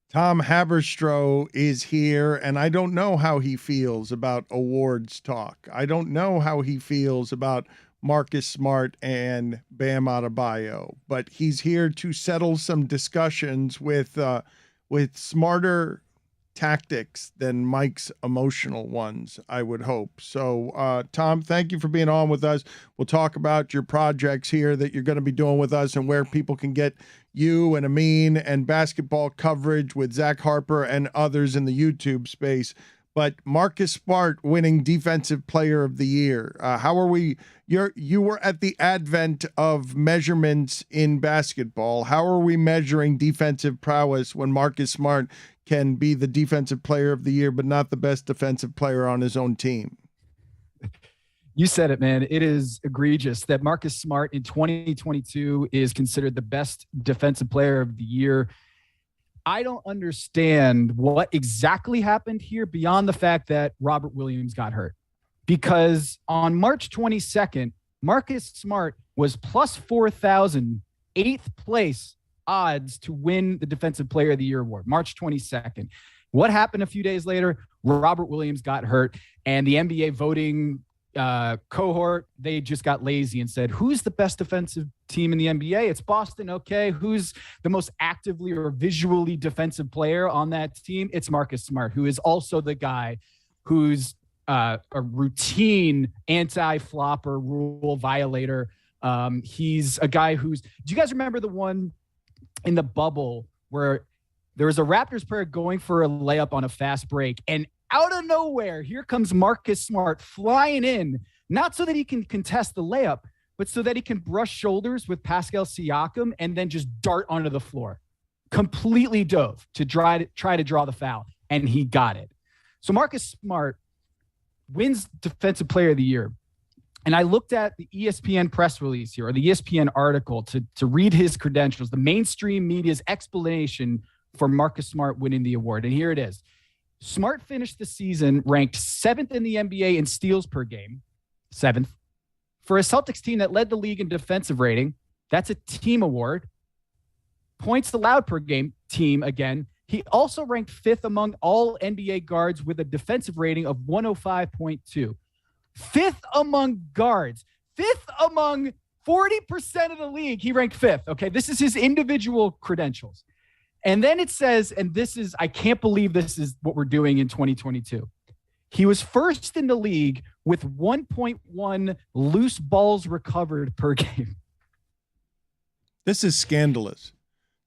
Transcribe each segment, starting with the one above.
Tom Haberstroh is here, and I don't know how he feels about awards talk. I don't know how he feels about Marcus Smart and Bam Adebayo, but he's here to settle some discussions with smarter tactics than Mike's emotional ones, I would hope. So, Tom, thank you for being on with us. We'll talk about your projects here that you're going to be doing with us and where people can get you and Amin and basketball coverage with Zach Harper and others in the YouTube space. But Marcus Smart winning Defensive Player of the Year. How are we? You were at the advent of measurements in basketball. How are we measuring defensive prowess when Marcus Smart can be the Defensive Player of the Year, but not the best defensive player on his own team? You said it, man. It is egregious that Marcus Smart in 2022 is considered the best defensive player of the year. I don't understand what exactly happened here beyond the fact that Robert Williams got hurt. Because on March 22nd, Marcus Smart was plus 4,000, 8th place odds to win the Defensive Player of the Year award, March 22nd. What happened a few days later? Robert Williams got hurt, and the NBA voting cohort, they just got lazy and said, who's the best defensive team in the NBA? It's Boston. Okay. Who's the most actively or visually defensive player on that team? It's Marcus Smart, who is also the guy who's a routine anti-flopper rule violator. He's a guy do you guys remember the one in the bubble where there was a Raptors player going for a layup on a fast break, and out of nowhere, here comes Marcus Smart flying in, not so that he can contest the layup, but so that he can brush shoulders with Pascal Siakam and then just dart onto the floor. Completely dove to try to draw the foul, and he got it. So Marcus Smart wins Defensive Player of the Year. And I looked at the ESPN press release here, or the ESPN article, to read his credentials, the mainstream media's explanation for Marcus Smart winning the award. And here it is. Smart finished the season ranked 7th in the NBA in steals per game, 7th. For a Celtics team that led the league in defensive rating, that's a team award. Points allowed per game, team again. He also ranked 5th among all NBA guards with a defensive rating of 105.2. 5th among guards. 5th among 40% of the league, he ranked 5th. Okay, this is his individual credentials. And then it says, and I can't believe this is what we're doing in 2022. He was first in the league with 1.1 loose balls recovered per game. This is scandalous.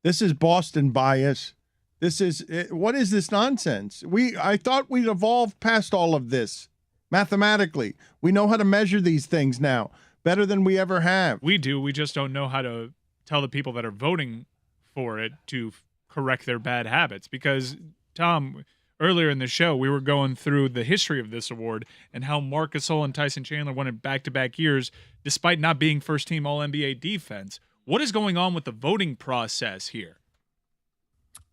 This is Boston bias. What is this nonsense? I thought we'd evolved past all of this mathematically. We know how to measure these things now better than we ever have. We do. We just don't know how to tell the people that are voting for it to correct their bad habits. Because, Tom, earlier in the show, we were going through the history of this award and how Marc Gasol and Tyson Chandler won it back-to-back years despite not being first-team All-NBA defense. What is going on with the voting process here?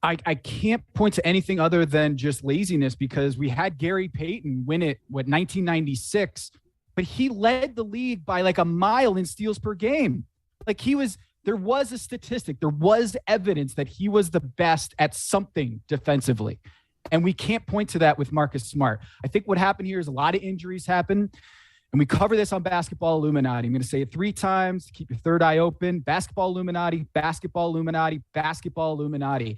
I can't point to anything other than just laziness, because we had Gary Payton win it, 1996, but he led the league by like a mile in steals per game. Like there was a statistic, there was evidence that he was the best at something defensively. And we can't point to that with Marcus Smart. I think what happened here is a lot of injuries happen. And we cover this on Basketball Illuminati. I'm going to say it 3 times to keep your third eye open. Basketball Illuminati, Basketball Illuminati, Basketball Illuminati.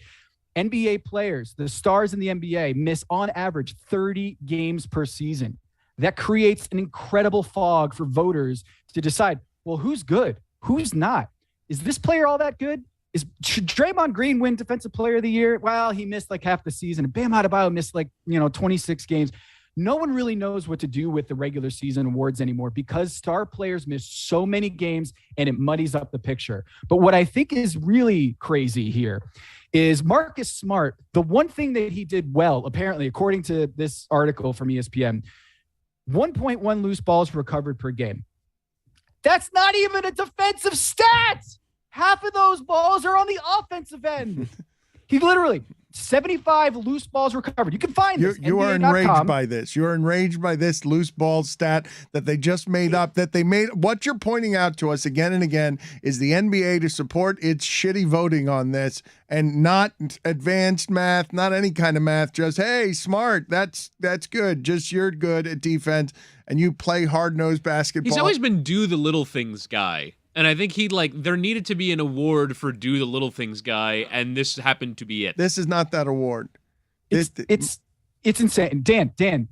NBA players, the stars in the NBA, miss on average 30 games per season. That creates an incredible fog for voters to decide, well, who's good? Who's not? Is this player all that good? Should Draymond Green win Defensive Player of the Year? Well, he missed like half the season. And Bam Adebayo missed 26 games. No one really knows what to do with the regular season awards anymore because star players miss so many games and it muddies up the picture. But what I think is really crazy here is Marcus Smart. The one thing that he did well, apparently, according to this article from ESPN, 1.1 loose balls recovered per game. That's not even a defensive stat. Half of those balls are on the offensive end. He literally 75 loose balls recovered. You can find this. You are enraged by this. You're enraged by this loose ball stat that they just made up, what you're pointing out to us again and again is the NBA to support its shitty voting on this and not advanced math, not any kind of math, just, hey, smart, that's good. Just you're good at defense and you play hard-nosed basketball. He's always been do the little things guy. And I think there needed to be an award for do the little things guy, and this happened to be it. This is not that award. It's insane. Dan,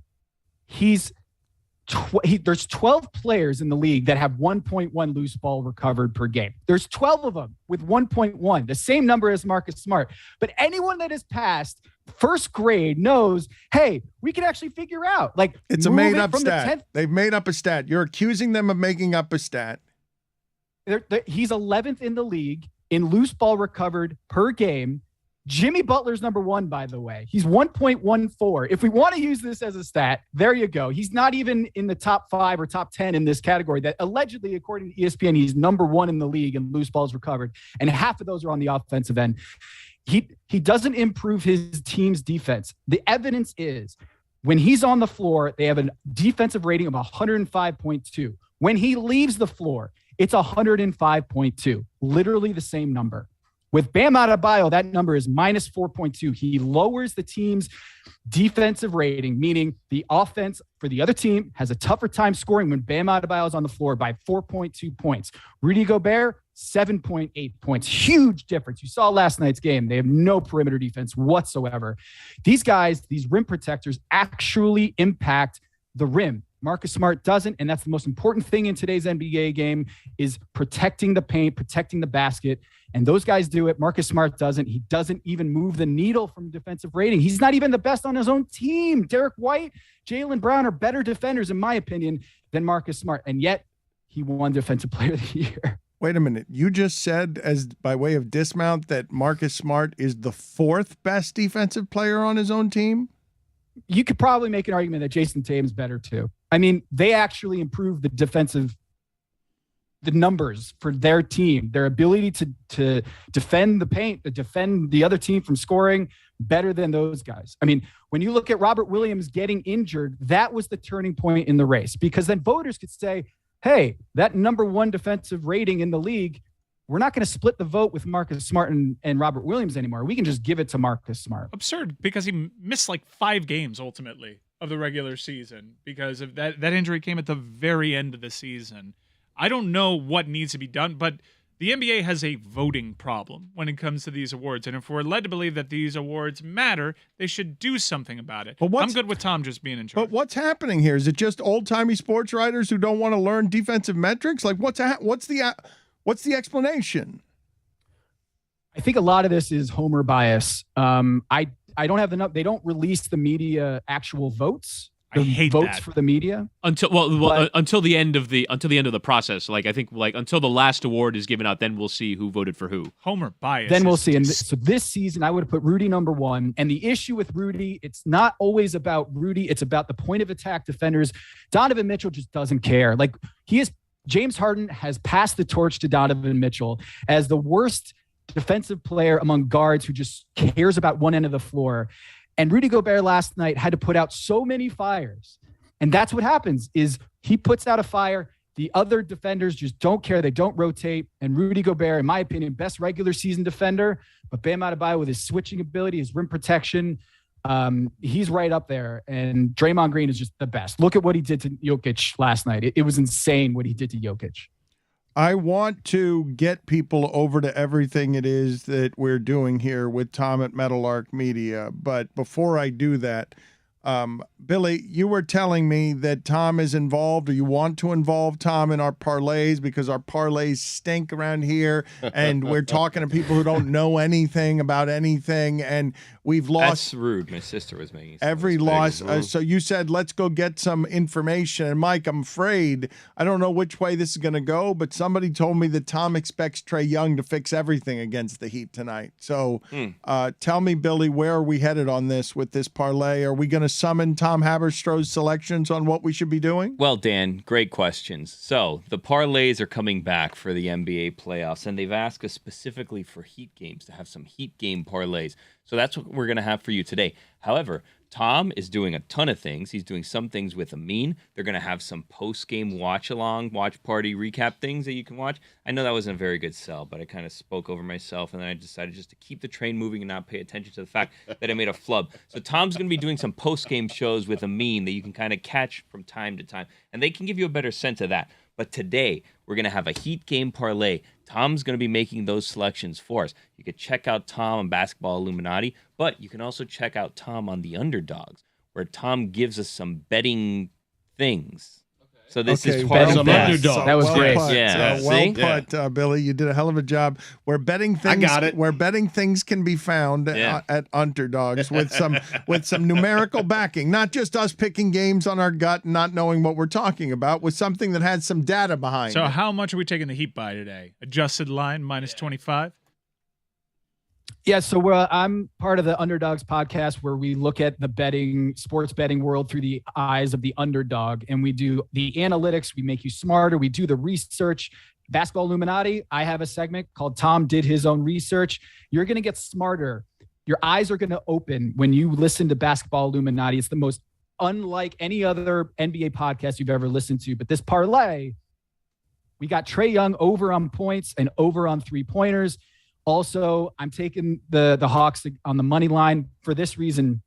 there's 12 players in the league that have 1.1 loose ball recovered per game. There's 12 of them with 1.1, the same number as Marcus Smart. But anyone that has passed first grade knows, hey, we can actually figure out. Like, it's a made-up stat. They've made up a stat. You're accusing them of making up a stat. He's 11th in the league in loose ball recovered per game. Jimmy Butler's number 1, by the way. He's 1.14. If we want to use this as a stat, there you go. He's not even in the top 5 or top 10 in this category. That allegedly, according to ESPN, he's number 1 in the league in loose balls recovered, and half of those are on the offensive end. He doesn't improve his team's defense. The evidence is when he's on the floor, they have a defensive rating of 105.2. When he leaves the floor, it's 105.2, literally the same number. With Bam Adebayo, that number is minus 4.2. He lowers the team's defensive rating, meaning the offense for the other team has a tougher time scoring when Bam Adebayo is on the floor by 4.2 points. Rudy Gobert, 7.8 points. Huge difference. You saw last night's game. They have no perimeter defense whatsoever. These guys, these rim protectors, actually impact the rim. Marcus Smart doesn't, and that's the most important thing in today's NBA game is protecting the paint, protecting the basket, and those guys do it. Marcus Smart doesn't. He doesn't even move the needle from defensive rating. He's not even the best on his own team. Derek White, Jaylen Brown are better defenders, in my opinion, than Marcus Smart, and yet he won Defensive Player of the Year. Wait a minute. You just said, as by way of dismount, that Marcus Smart is the 4th best defensive player on his own team? You could probably make an argument that Jason Tatum's better too. I mean, they actually improved the numbers for their team, their ability to defend the paint, to defend the other team from scoring better than those guys. I mean, when you look at Robert Williams getting injured, that was the turning point in the race, because then voters could say, hey, that number 1 defensive rating in the league, we're not going to split the vote with Marcus Smart and Robert Williams anymore. We can just give it to Marcus Smart. Absurd, because he missed like 5 games ultimately of the regular season because of that injury came at the very end of the season. I don't know what needs to be done, but the NBA has a voting problem when it comes to these awards. And if we're led to believe that these awards matter, they should do something about it. I'm good with Tom just being in charge. But what's happening here? Is it just old-timey sports writers who don't want to learn defensive metrics? Like, what's the explanation? I think a lot of this is Homer bias. I don't have enough. They don't release the media actual votes. I hate votes that. for the media until the end of the process. Like, I think, like, until the last award is given out, then we'll see who voted for who. Homer bias. Then we'll see. And so this season, I would have put Rudy number 1. And the issue with Rudy, it's not always about Rudy. It's about the point of attack defenders. Donovan Mitchell just doesn't care. Like, James Harden has passed the torch to Donovan Mitchell as the worst defensive player among guards who just cares about one end of the floor. And Rudy Gobert last night had to put out so many fires. And that's what happens is he puts out a fire. The other defenders just don't care. They don't rotate. And Rudy Gobert, in my opinion, best regular season defender, but Bam Adebayo with his switching ability, his rim protection, he's right up there. And Draymond Green is just the best. Look at what he did to Jokic last night. It was insane what he did to Jokic. I want to get people over to everything it is that we're doing here with Tom at Meadowlark Media. But before I do that, Billy, you were telling me that Tom is involved, or you want to involve Tom in our parlays, because our parlays stink around here, and we're talking to people who don't know anything about anything, and we've lost. That's rude. My sister was making every loss. So you said, let's go get some information. And Mike, I'm afraid, I don't know which way this is going to go, but somebody told me that Tom expects Trae Young to fix everything against the Heat tonight. So tell me, Billy, where are we headed on this with this parlay? Are we going to summon Tom Haberstroh's selections on what we should be doing? Well, Dan, great questions. So the parlays are coming back for the NBA playoffs, and they've asked us specifically for Heat games to have some Heat game parlays. So that's what we're going to have for you today. However, Tom is doing a ton of things. He's doing some things with Amin. They're going to have some post-game watch-along, watch party recap things that you can watch. I know that wasn't a very good sell, but I kind of spoke over myself, and then I decided just to keep the train moving and not pay attention to the fact that I made a flub. So Tom's going to be doing some post-game shows with Amin that you can kind of catch from time to time, and they can give you a better sense of that. But today, we're going to have a Heat game parlay. Tom's going to be making those selections for us. You could check out Tom on Basketball Illuminati, but you can also check out Tom on The Underdogs, where Tom gives us some betting things. So this is part of that. That was great. Put. Yeah. Well put, Billy. You did a hell of a job. Where betting things, I got it. Where betting things can be found at Underdogs with some numerical backing, not just us picking games on our gut, and not knowing what we're talking about, with something that has some data behind. So it. how much are we taking the Heat by today? Adjusted line minus 25. Yeah, so I'm part of the Underdogs podcast where we look at the sports betting world through the eyes of the underdog, and we do the analytics. We make you smarter. We do the research. Basketball Illuminati, I have a segment called Tom Did His Own Research. You're going to get smarter. Your eyes are going to open when you listen to Basketball Illuminati. It's the most unlike any other NBA podcast you've ever listened to. But this parlay, we got Trae Young over on points and over on three-pointers. Also, I'm taking the Hawks on the money line for this reason.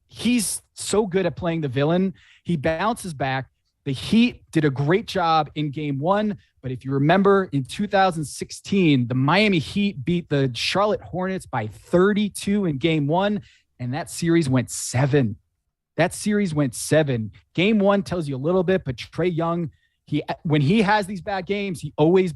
He's so good at playing the villain. He bounces back. The Heat did a great job in game one. But if you remember, in 2016, the Miami Heat beat the Charlotte Hornets by 32 in game one. And that series went 7. Game one tells you a little bit, but Trae Young, when he has these bad games, he always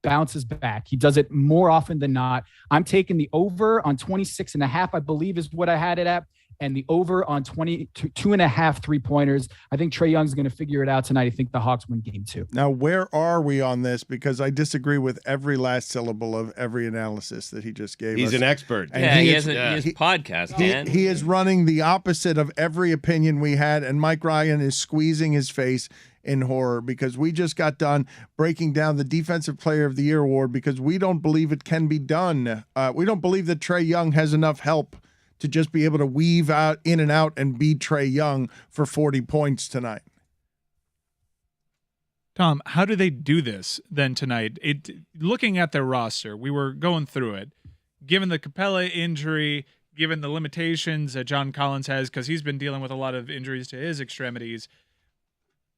bounces back. He does it more often than not. I'm taking the over on 26.5, I believe is what I had it at, and the over on 2.5 3-pointers. I think Trae Young's going to figure it out tonight. I think the Hawks win game 2. Now, where are we on this? Because I disagree with every last syllable of every analysis that he just gave us. He's an expert. And he has a podcast, man. He is running the opposite of every opinion we had, and Mike Ryan is squeezing his face in horror because we just got done breaking down the Defensive Player of the Year award because we don't believe it can be done. We don't believe that Trae Young has enough help to just be able to weave out in and out and beat Trae Young for 40 points tonight. Tom, how do they do this then tonight? Looking at their roster, we were going through it. Given the Capella injury, given the limitations that John Collins has because he's been dealing with a lot of injuries to his extremities,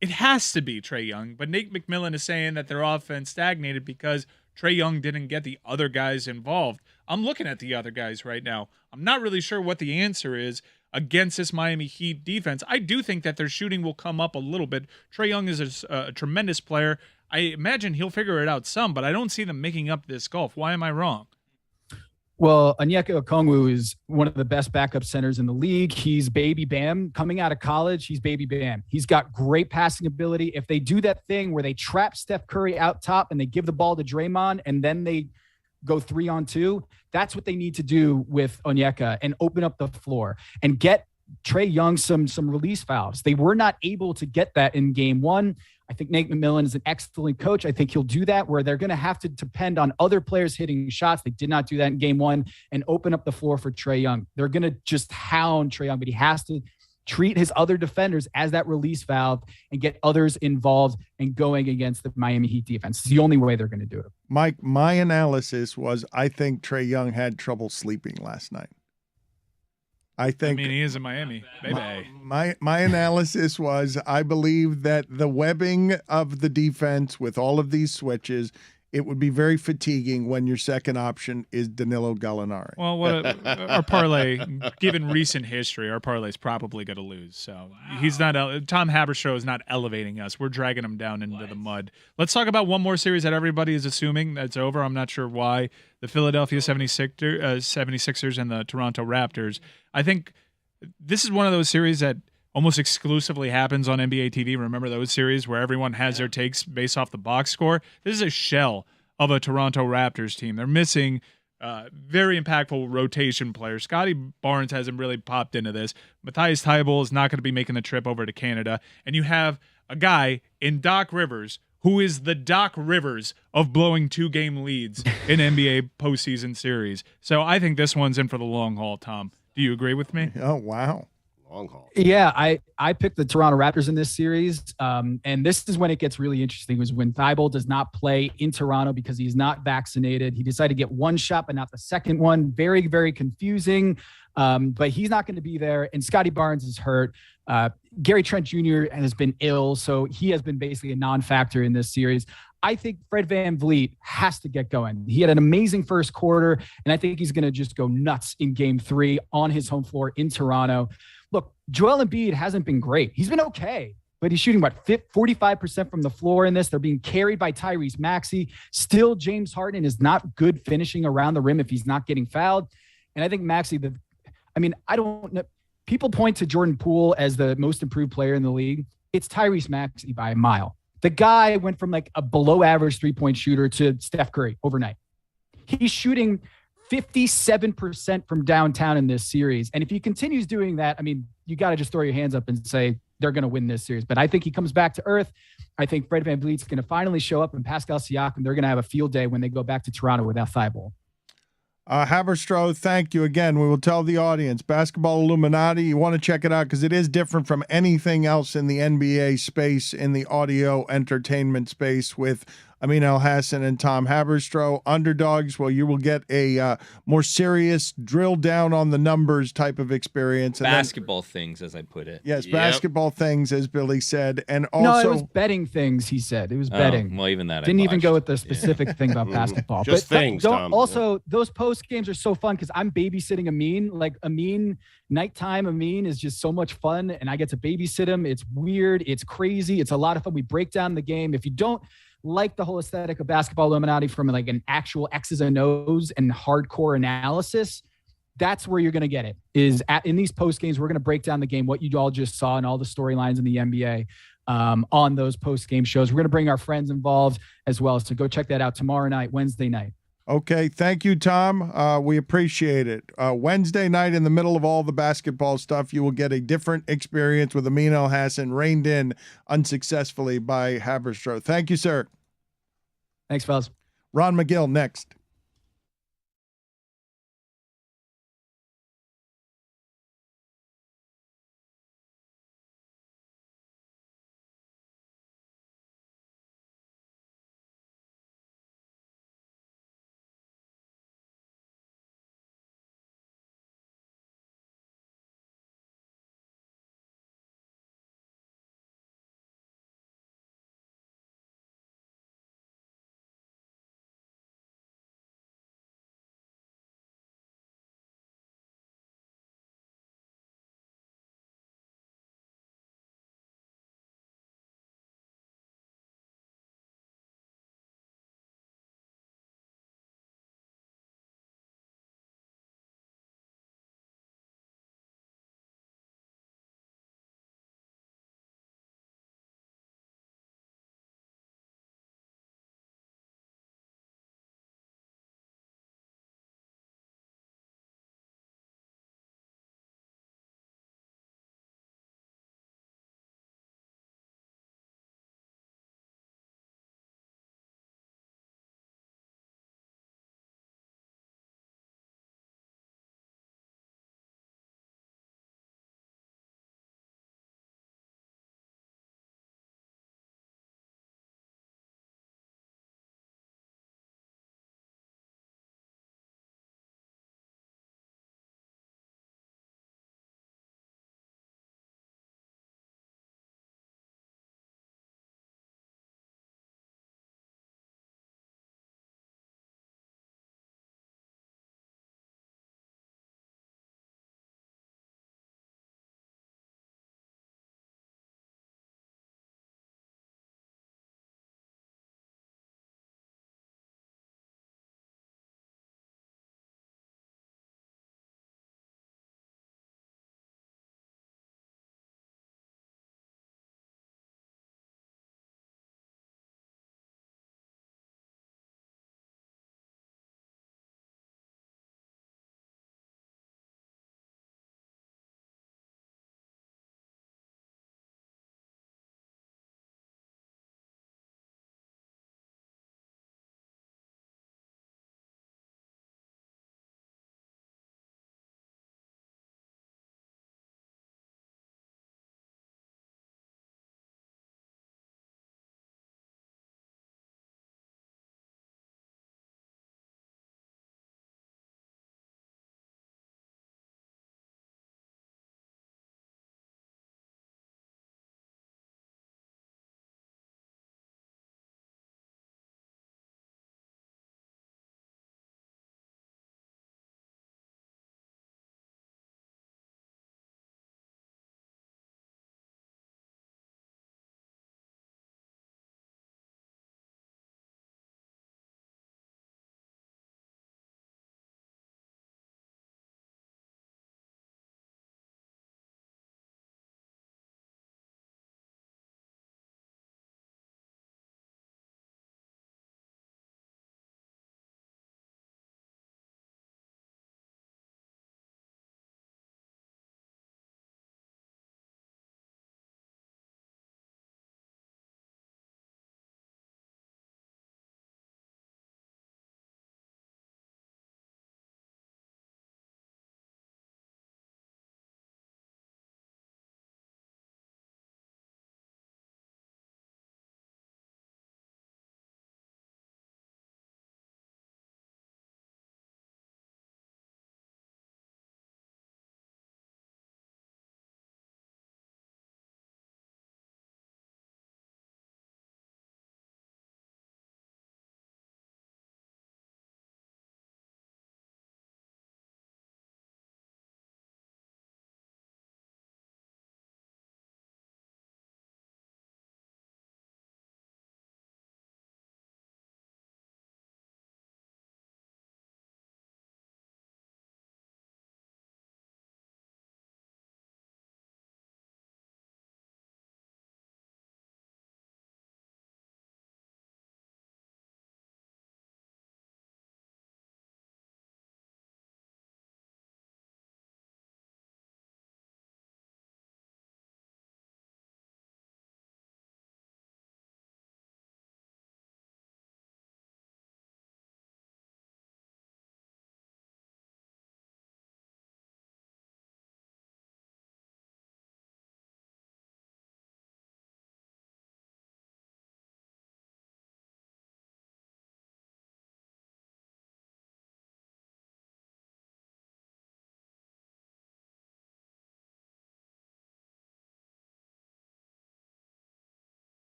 it has to be Trae Young, but Nate McMillan is saying that their offense stagnated because Trae Young didn't get the other guys involved. I'm looking at the other guys right now. I'm not really sure what the answer is against this Miami Heat defense. I do think that their shooting will come up a little bit. Trae Young is a tremendous player. I imagine he'll figure it out some, but I don't see them making up this gulf. Why am I wrong? Well, Onyeka Okongwu is one of the best backup centers in the league. He's baby Bam. Coming out of college, he's baby Bam. He's got great passing ability. If they do that thing where they trap Steph Curry out top and they give the ball to Draymond and then they go 3-on-2, that's what they need to do with Onyeka and open up the floor and get Trae Young some release fouls. They were not able to get that in game one. I think Nate McMillan is an excellent coach. I think he'll do that where they're going to have to depend on other players hitting shots. They did not do that in game one and open up the floor for Trae Young. They're going to just hound Trae Young, but he has to treat his other defenders as that release valve and get others involved and going against the Miami Heat defense. It's the only way they're going to do it. Mike, my analysis was I think Trae Young had trouble sleeping last night. I mean, he is in Miami, baby. My analysis was I believe that the webbing of the defense with all of these switches, it would be very fatiguing when your second option is Danilo Gallinari. Well, our parlay, given recent history, our parlay is probably going to lose. So he's not. Tom Haberstroh is not elevating us. We're dragging him down into the mud. Let's talk about one more series that everybody is assuming that's over. I'm not sure why. The Philadelphia 76ers and the Toronto Raptors. I think this is one of those series that almost exclusively happens on NBA TV. Remember those series where everyone has their takes based off the box score? This is a shell of a Toronto Raptors team. They're missing Very impactful rotation player. Scotty Barnes hasn't really popped into this. Matthias Thybulle is not going to be making the trip over to Canada. And you have a guy in Doc Rivers who is the Doc Rivers of blowing 2-game leads in NBA postseason series. So I think this one's in for the long haul, Tom. Do you agree with me? Oh, wow. Long haul. Yeah, I picked the Toronto Raptors in this series. And this is when it gets really interesting, was when Thybulle does not play in Toronto because he's not vaccinated. He decided to get one shot, but not the second one. Very, very confusing. But he's not going to be there. And Scotty Barnes is hurt. Gary Trent Jr. has been ill, so he has been basically a non-factor in this series. I think Fred VanVleet has to get going. He had an amazing first quarter, and I think he's going to just go nuts in game 3 on his home floor in Toronto. Look, Joel Embiid hasn't been great. He's been okay, but he's shooting, 45% from the floor in this. They're being carried by Tyrese Maxey. Still, James Harden is not good finishing around the rim if he's not getting fouled. And I think Maxey, I don't know. People point to Jordan Poole as the most improved player in the league. It's Tyrese Maxey by a mile. The guy went from like a below average 3-point shooter to Steph Curry overnight. He's shooting 57% from downtown in this series. And if he continues doing that, you got to just throw your hands up and say they're going to win this series. But I think he comes back to earth. I think Fred VanVleet's going to finally show up, and Pascal Siakam, they're going to have a field day when they go back to Toronto without Thybulle. Haberstroh, thank you again. We will tell the audience, Basketball Illuminati, you want to check it out because it is different from anything else in the NBA space, in the audio entertainment space, with Amin Elhassan and Tom Haberstroh. Underdogs, well, you will get a more serious drill down on the numbers type of experience. And basketball things, as I put it. Yes, Yep. Basketball things, as Billy said. And also, No, it was betting things, he said. It was betting. Well, even that I Didn't even go botched. with the specific thing about basketball. Just but things, don't, Tom. also, those post games are so fun because I'm babysitting Amin. Like nighttime Amin is just so much fun, and I get to babysit him. It's weird. It's crazy. It's a lot of fun. We break down the game. If you don't like the whole aesthetic of Basketball Illuminati from like an actual X's and O's and hardcore analysis, that's where you're going to get it. In these post games, we're going to break down the game, what you all just saw, and all the storylines in the NBA on those post game shows. We're going to bring our friends involved as well. So go check that out tomorrow night, Wednesday night. okay, thank you, Tom. We appreciate it. Wednesday night, in the middle of all the basketball stuff, you will get a different experience with Amin Elhassan, reined in unsuccessfully by Haberstroh. Thank you, sir. Thanks, fellas. Ron McGill next.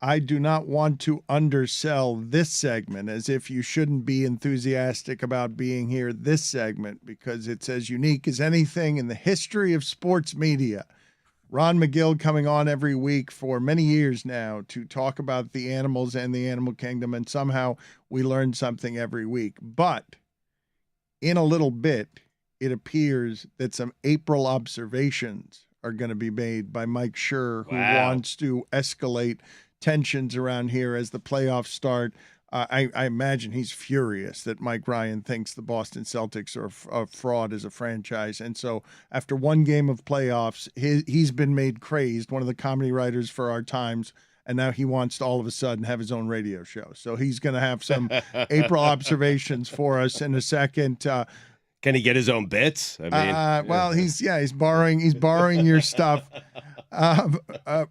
I do not want to undersell this segment as if you shouldn't be enthusiastic about being here this segment because it's as unique as anything in the history of sports media. Ron McGill coming on every week for many years now to talk about the animals and the animal kingdom, and somehow we learn something every week. But in a little bit, it appears that some April observations are going to be made by Mike Schur, who wants to escalate tensions around here as the playoffs start. I imagine he's furious that Mike Ryan thinks the Boston Celtics are a fraud as a franchise. And so after one game of playoffs, he's been made crazed, one of the comedy writers for our times, and now he wants to all of a sudden have his own radio show. So he's going to have some April observations for us in a second. Can he get his own bits? I mean, he's borrowing your stuff.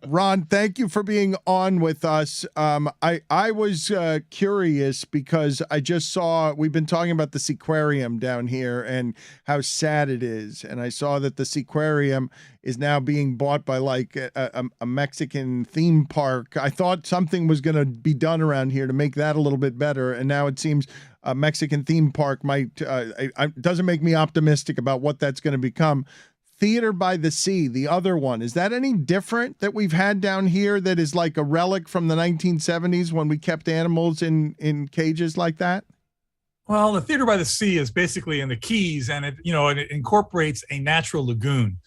Ron, thank you for being on with us. I was curious because I just saw, we've been talking about the Seaquarium down here and how sad it is. And I saw that the Seaquarium is now being bought by like a Mexican theme park. I thought something was going to be done around here to make that a little bit better. And now it seems a Mexican theme park might, doesn't make me optimistic about what that's going to become. Theater by the Sea, the other one, is that any different that we've had down here that is like a relic from the 1970s when we kept animals in cages like that? Well, the Theater by the Sea is basically in the Keys, and it incorporates a natural lagoon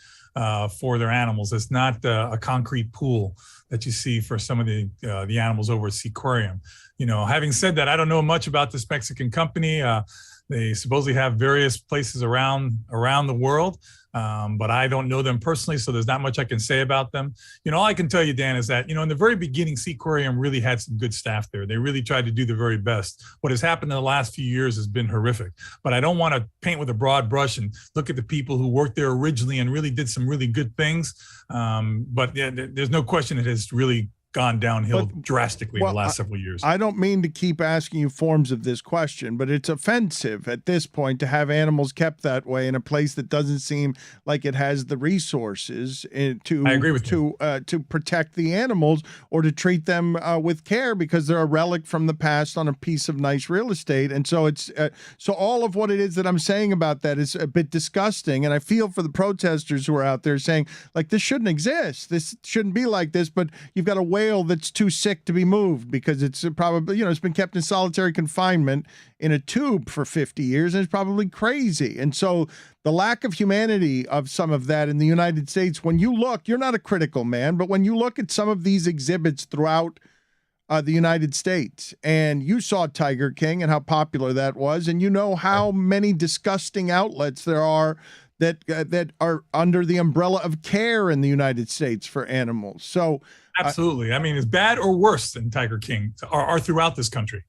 for their animals. It's not a concrete pool that you see for some of the animals over at Seaquarium. Having said that, I don't know much about this Mexican company. They supposedly have various places around the world. But I don't know them personally, so there's not much I can say about them. All I can tell you, Dan, is that, in the very beginning, Seaquarium really had some good staff there. They really tried to do the very best. What has happened in the last few years has been horrific. But I don't want to paint with a broad brush and look at the people who worked there originally and really did some really good things. But yeah, there's no question it has really gone downhill drastically in the last several years. I don't mean to keep asking you forms of this question, but it's offensive at this point to have animals kept that way in a place that doesn't seem like it has the resources to, I agree with you. To protect the animals or to treat them with care because they're a relic from the past on a piece of nice real estate. And so it's so all of what it is that I'm saying about that is a bit disgusting. And I feel for the protesters who are out there saying, like, this shouldn't exist. This shouldn't be like this, but you've got a whale that's too sick to be moved because it's probably, it's been kept in solitary confinement in a tube for 50 years and it's probably crazy. And so the lack of humanity of some of that in the United States, when you look, you're not a critical man, but when you look at some of these exhibits throughout the United States, and you saw Tiger King and how popular that was, and you know how many disgusting outlets there are that are under the umbrella of care in the United States for animals. So absolutely. I mean, it's bad or worse than Tiger King are throughout this country.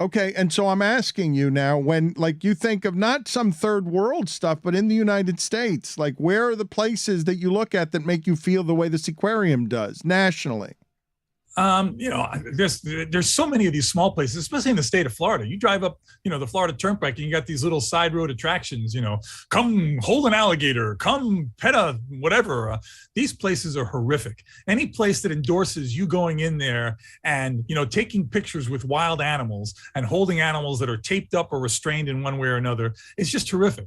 Okay. And so I'm asking you now, when like you think of not some third world stuff, but in the United States, like where are the places that you look at that make you feel the way the Seaquarium does nationally? There's so many of these small places, especially in the state of Florida. You drive up, the Florida Turnpike and you got these little side road attractions, come hold an alligator, come pet a whatever. These places are horrific. Any place that endorses you going in there and, taking pictures with wild animals and holding animals that are taped up or restrained in one way or another, it's just horrific.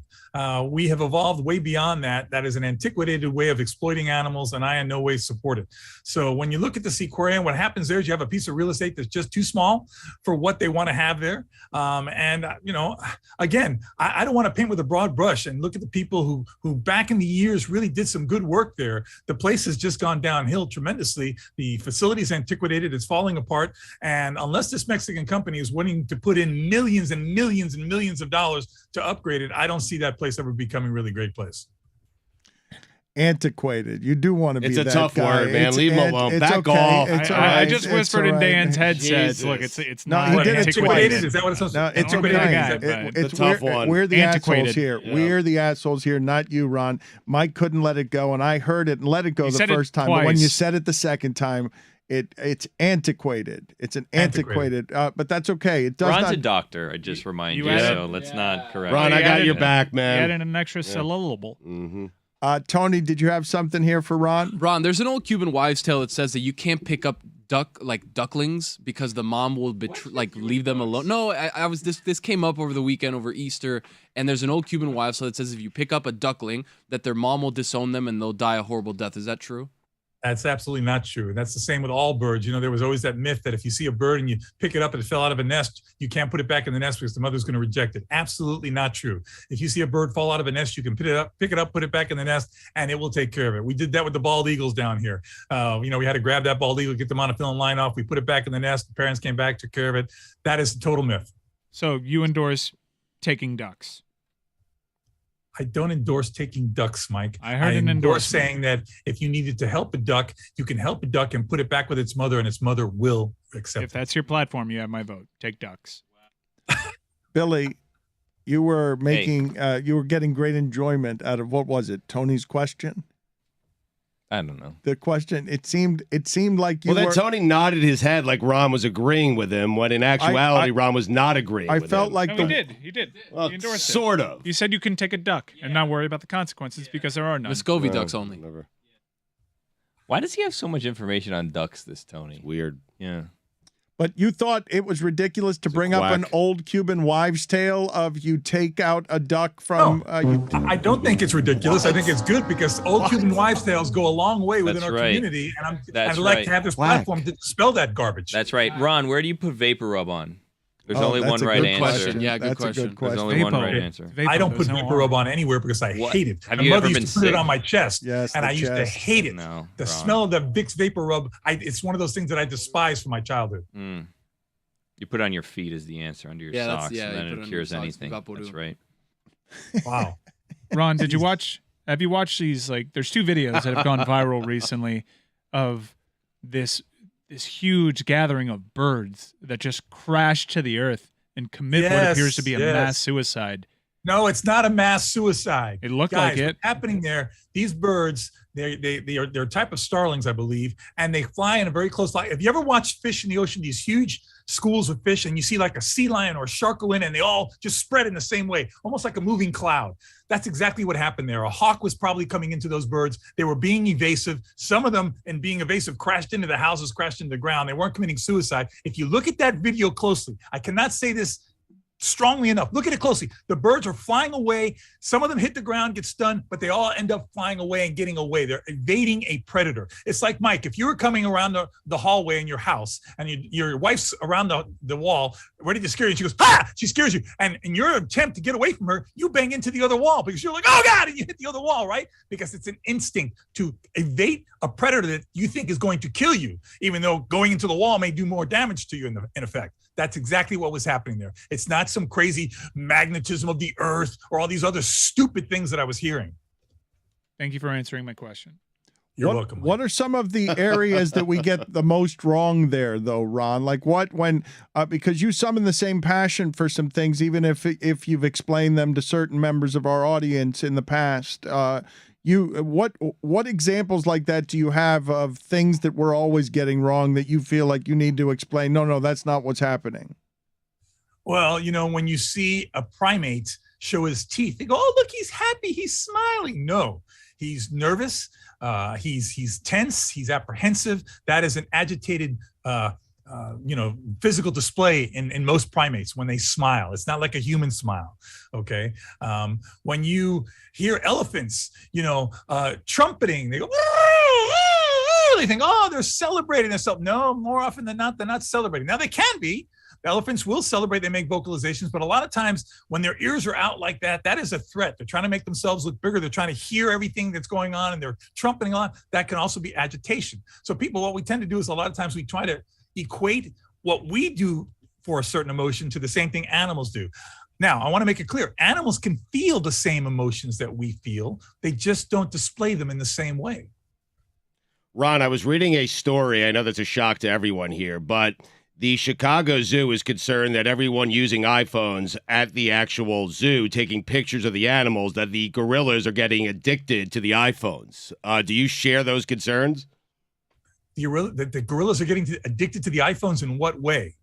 We have evolved way beyond that. That is an antiquated way of exploiting animals, and I in no way support it. So when you look at the Seaquarium, what happens there is you have a piece of real estate that's just too small for what they want to have there. Again, I don't want to paint with a broad brush and look at the people who back in the years really did some good work there. The place has just gone downhill tremendously. The facility is antiquated. It's falling apart. And unless this Mexican company is willing to put in millions and millions and millions of dollars to upgrade it, I don't see that place ever becoming a really great place. Antiquated. You do want to be that guy. It's a tough word, man. Leave him alone. Back off. I just whispered in Dan's headsets. Look, it's not he did antiquated. Is that what it's supposed to be? It's okay. It's a tough one. We're the Antiquated. assholes here. Yeah. We're the assholes here, not you, Ron. Mike couldn't let it go, and I heard it and let it go You the said it first time. But when twice. you said it the second time, it's antiquated. It's an antiquated. But that's okay. It does Ron's not. a doctor. I just remind you, added- so let's not correct. Ron, I You got added your a- back, Add man. in an extra syllable. Mm-hmm. Tony, did you have something here for Ron? Ron, there's an old Cuban wives' tale that says that you can't pick up ducklings because the mom will leave them alone. No, this came up over the weekend over Easter, and there's an old Cuban wives tale that says if you pick up a duckling, that their mom will disown them and they'll die a horrible death. Is that true? That's absolutely not true. That's the same with all birds. There was always that myth that if you see a bird and you pick it up and it fell out of a nest, you can't put it back in the nest because the mother's going to reject it. Absolutely not true. If you see a bird fall out of a nest, you can pick it up, put it back in the nest, and it will take care of it. We did that with the bald eagles down here. We had to grab that bald eagle, get the monofilament line off. We put it back in the nest. The parents came back, took care of it. That is a total myth. So you endorse taking ducks? I don't endorse taking ducks, Mike. I heard an endorse endorsement saying that if you needed to help a duck, you can help a duck and put it back with its mother, and its mother will accept it. If that's your platform, you have my vote. Take ducks. Billy, you were you were getting great enjoyment out of, what was it, Tony's question? I don't know. The question, it seemed like you then Tony nodded his head like Ron was agreeing with him, when in actuality, Ron was not agreeing with him. I felt like he did. Well, he endorsed sort it. of. You said you can take a duck and not worry about the consequences because there are none. Muscovy ducks only. Never. Why does he have so much information on ducks, this Tony? Weird. Yeah. But you thought it was ridiculous to bring up an old Cuban wives' tale of you take out a duck from... I don't think it's ridiculous. I think it's good because old Cuban wives' tales go a long way within our community, and I'd like to have this platform to dispel that garbage. That's right. Ron, where do you put VapoRub on? There's only one right answer. Yeah, good question. There's only one right answer. I don't put VapoRub on anywhere because I hate it. Have My you mother ever used to been put it sick? on my chest, Yes, and I used to hate it. No, the Ron. smell of the Vicks VapoRub, it's one of those things that I despise from my childhood. You put it on your feet as the answer, under your socks, and then it cures anything. That's right. Wow. Ron, have you watched these, there's two videos that have gone viral recently of this huge gathering of birds that just crash to the earth and commit what appears to be a mass suicide. No, it's not a mass suicide. It looked Guys, like it. What's happening there, these birds, they're a type of starlings, I believe, and they fly in a very close line. Have you ever watched fish in the ocean, these huge schools of fish, and you see like a sea lion or a shark go in and they all just spread in the same way, almost like a moving cloud? That's exactly what happened there. A hawk was probably coming into those birds. They were being evasive. Some of them, in being evasive, crashed into the houses, crashed into the ground. They weren't committing suicide. If you look at that video closely, I cannot say this strongly enough. Look at it closely. The birds are flying away. Some of them hit the ground, get stunned, but they all end up flying away and getting away. They're evading a predator. It's like, Mike, if you were coming around the hallway in your house and your wife's around the wall, ready to scare you, and she goes, ah! She scares you. And in your attempt to get away from her, you bang into the other wall because you're like, oh God, and you hit the other wall, right? Because it's an instinct to evade a predator that you think is going to kill you, even though going into the wall may do more damage to you in effect. That's exactly what was happening there. It's not some crazy magnetism of the earth or all these other stupid things that I was hearing. Thank you for answering my question. You're welcome. What are some of the areas that we get the most wrong there, though, Ron? Like because you summon the same passion for some things, even if you've explained them to certain members of our audience in the past. What examples like that do you have of things that we're always getting wrong that you feel like you need to explain? No, that's not what's happening. Well, when you see a primate show his teeth, they go, oh, look, he's happy, he's smiling. No, he's nervous, he's tense, he's apprehensive. That is an agitated physical display in most primates when they smile. It's not like a human smile, okay? When you hear elephants, trumpeting, they go, they think, oh, they're celebrating themselves. No, more often than not, they're not celebrating. Now, they can be. Elephants will celebrate, they make vocalizations, but a lot of times when their ears are out like that, that is a threat. They're trying to make themselves look bigger. They're trying to hear everything that's going on, and they're trumpeting on. That can also be agitation. So what we tend to do is a lot of times we try to equate what we do for a certain emotion to the same thing animals do. Now, I want to make it clear. Animals can feel the same emotions that we feel. They just don't display them in the same way. Ron, I was reading a story. I know that's a shock to everyone here, but the Chicago Zoo is concerned that everyone using iPhones at the actual zoo taking pictures of the animals, that the gorillas are getting addicted to the iPhones. Do you share those concerns? The gorillas are getting addicted to the iPhones in what way?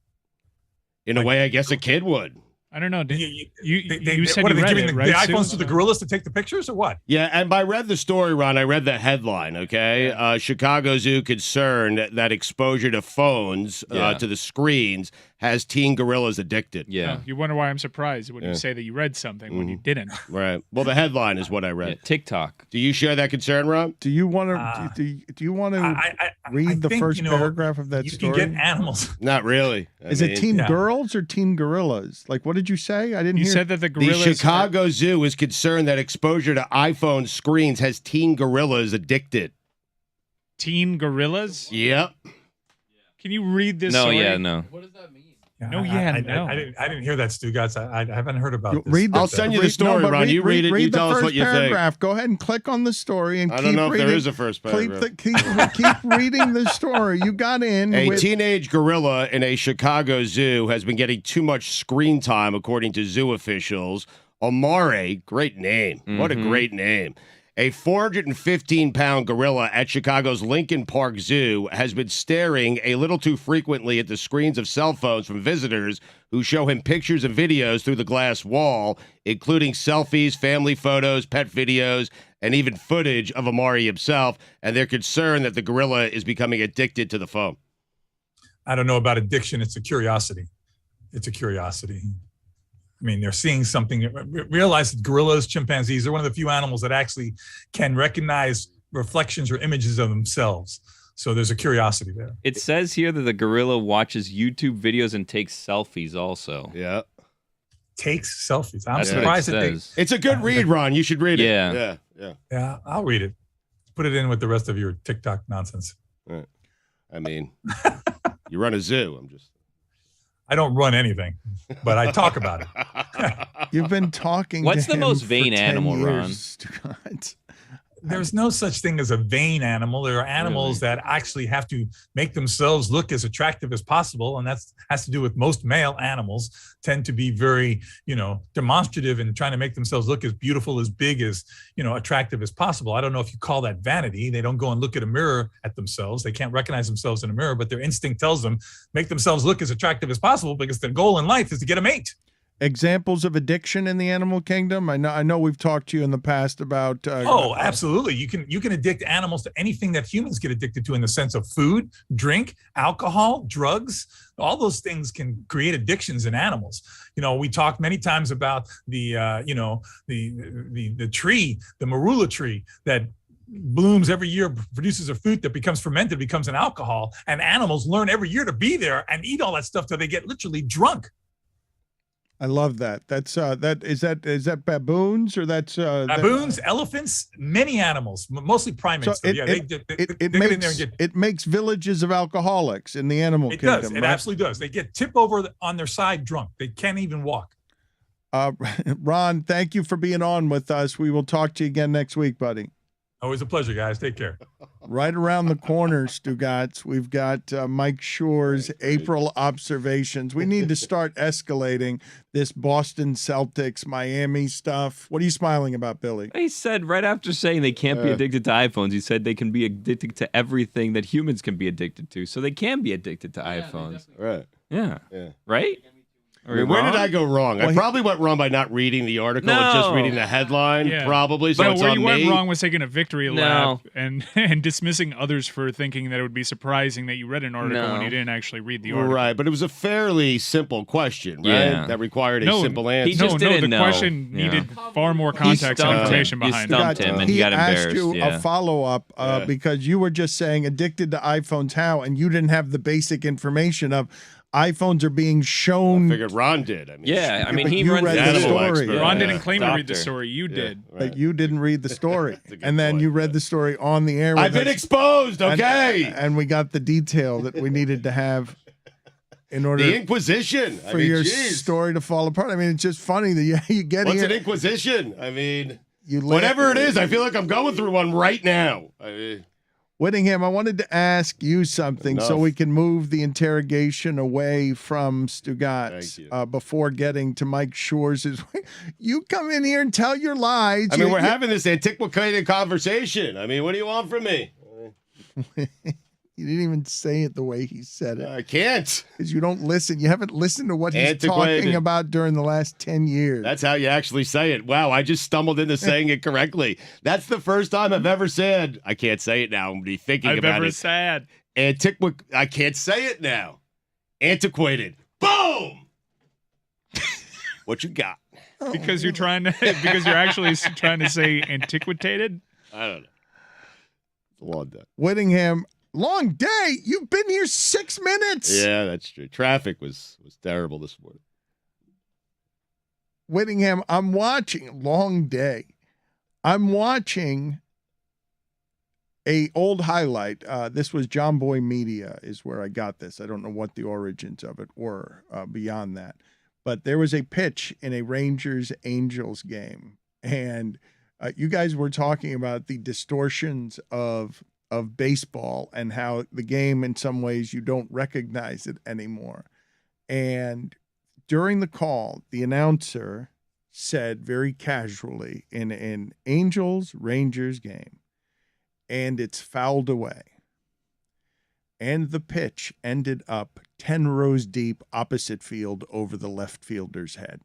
In a way, I guess a kid would. I don't know. They- You said what you are they read giving it, the right, Sue? iPhones to the gorillas to take the pictures or what? Yeah, and I read the story, Ron. I read the headline, okay? Chicago Zoo concerned that exposure to phones, to the screens, has teen gorillas addicted. Yeah. Oh, you wonder why I'm surprised when you say that you read something when you didn't. Right. Well, the headline is what I Yeah, read. TikTok. Do you share that concern, Ron? Do you want to do you want to I read the think, first you know, paragraph of that you story? can get animals. Not really. Is it teen yeah. girls or teen gorillas? Like, what did you say? I didn't You hear. said that the The gorillas. Chicago Zoo is concerned that exposure to iPhone screens has teen gorillas addicted. Teen gorillas. Yep. Can you read this? No, story? yeah, no. What does that mean? No, yeah, no. I didn't hear that, Stugotz. I haven't heard about this. Read the, I'll send you the story, but Ron. You read it, you the tell us first what you think. paragraph. Go ahead and click on the story and I keep don't know if reading. there is a first paragraph. Keep reading the story. You got in. A with, teenage gorilla in a Chicago zoo has been getting too much screen time, according to zoo officials. Omare, great name. What a great name. A 415-pound gorilla at Chicago's Lincoln Park Zoo has been staring a little too frequently at the screens of cell phones from visitors who show him pictures and videos through the glass wall, including selfies, family photos, pet videos, and even footage of Omari himself. And they're concerned that the gorilla is becoming addicted to the phone. I don't know about addiction. It's a curiosity. It's a curiosity. I mean, they're seeing something. Realize that gorillas, chimpanzees are one of the few animals that actually can recognize reflections or images of themselves. So there's a curiosity there. It says here that the gorilla watches YouTube videos and takes selfies also. Yeah. Takes selfies. I'm That's what it surprised that they. says. It's a good read, Ron. You should read it. Yeah. Yeah. Yeah, I'll read it. Put it in with the rest of your TikTok nonsense. Right. I mean, you run a zoo. I don't run anything, but I talk about it. You've been talking. What's to the him most for vain 10 animal, Ron? years, Stugotz. There's no such thing as a vain animal. There are animals that actually have to make themselves look as attractive as possible, and that has to do with most male animals tend to be very, demonstrative and trying to make themselves look as beautiful, as big, as, attractive as possible. I don't know if you call that vanity. They don't go and look at a mirror at themselves. They can't recognize themselves in a mirror, but their instinct tells them make themselves look as attractive as possible because their goal in life is to get a mate. Examples of addiction in the animal kingdom. I know we've talked to you in the past about. Absolutely. You can addict animals to anything that humans get addicted to in the sense of food, drink, alcohol, drugs. All those things can create addictions in animals. We talked many times about the tree, the marula tree that blooms every year, produces a fruit that becomes fermented, becomes an alcohol, and animals learn every year to be there and eat all that stuff till they get literally drunk. I love that. That's is that baboons or that's baboons, elephants, many animals, mostly primates. So it makes villages of alcoholics in the animal kingdom. It does. It right? absolutely does. They get tip over on their side drunk. They can't even walk. Ron, thank you for being on with us. We will talk to you again next week, buddy. Always a pleasure, guys. Take care. Right around the corner, Stugotz, we've got Mike Schur's April observations. We need to start escalating this Boston Celtics, Miami stuff. What are you smiling about, Billy? He said right after saying they can't be addicted to iPhones, he said they can be addicted to everything that humans can be addicted to. So they can be addicted to iPhones. Right. Yeah. Right? Where did I go wrong? Well, I probably went wrong by not reading the article and just reading the headline, Yeah. probably. So But it's where on you went me. wrong was taking a victory lap and dismissing others for thinking that it would be surprising that you read an article when you didn't actually read the article. Right, but it was a fairly simple question, right? Yeah. That required a simple answer. He just didn't the know. question Yeah. needed far more context and information You behind it. stumped him and he got asked embarrassed. you a follow-up because you were just saying addicted to iPhones how, and you didn't have the basic information of iPhones are being shown. I figured Ron did. I mean, I mean, but he you runs read the the animal story. expert. Ron didn't claim to read the Doctor. story. You did. But you didn't read the story. That's a good And then point. you read the story on the air. I've with been us. exposed, okay? And we got the detail that we needed to have in order The Inquisition. for your story to fall apart. I mean, it's just funny that you get What's here. an Inquisition? I mean, You whatever it is, I feel like I'm going through one right now. I mean, Whittingham, I wanted to ask you something so Enough. we can move the interrogation away from Stugotz Thank you. before getting to Mike Schur's. You come in here and tell your lies. I mean, we're having this antiquated conversation. I mean, what do you want from me? You didn't even say it the way he said it. I can't. Because you don't listen. You haven't listened to what he's Antiquated. talking about during the last 10 years. That's how you actually say it. Wow, I just stumbled into saying it correctly. That's the first time I've ever said, I can't say it now. I'm going to be thinking about it. Sad. I can't say it now. Antiquated. Boom! What you got? Because you're because you're actually trying to say antiquated. I don't know. It's a long day. Whittingham, long day. You've been here 6 minutes. Yeah, that's true. Traffic was terrible this morning. Whittingham, I'm watching. Long day. I'm watching a old highlight. This was John Boy Media is where I got this. I don't know what the origins of it were beyond that. But there was a pitch in a Rangers-Angels game. And you guys were talking about the distortions of baseball and how the game, in some ways, you don't recognize it anymore. And during the call, the announcer said very casually in an Angels-Rangers game, and it's fouled away. And the pitch ended up 10 rows deep opposite field over the left fielder's head.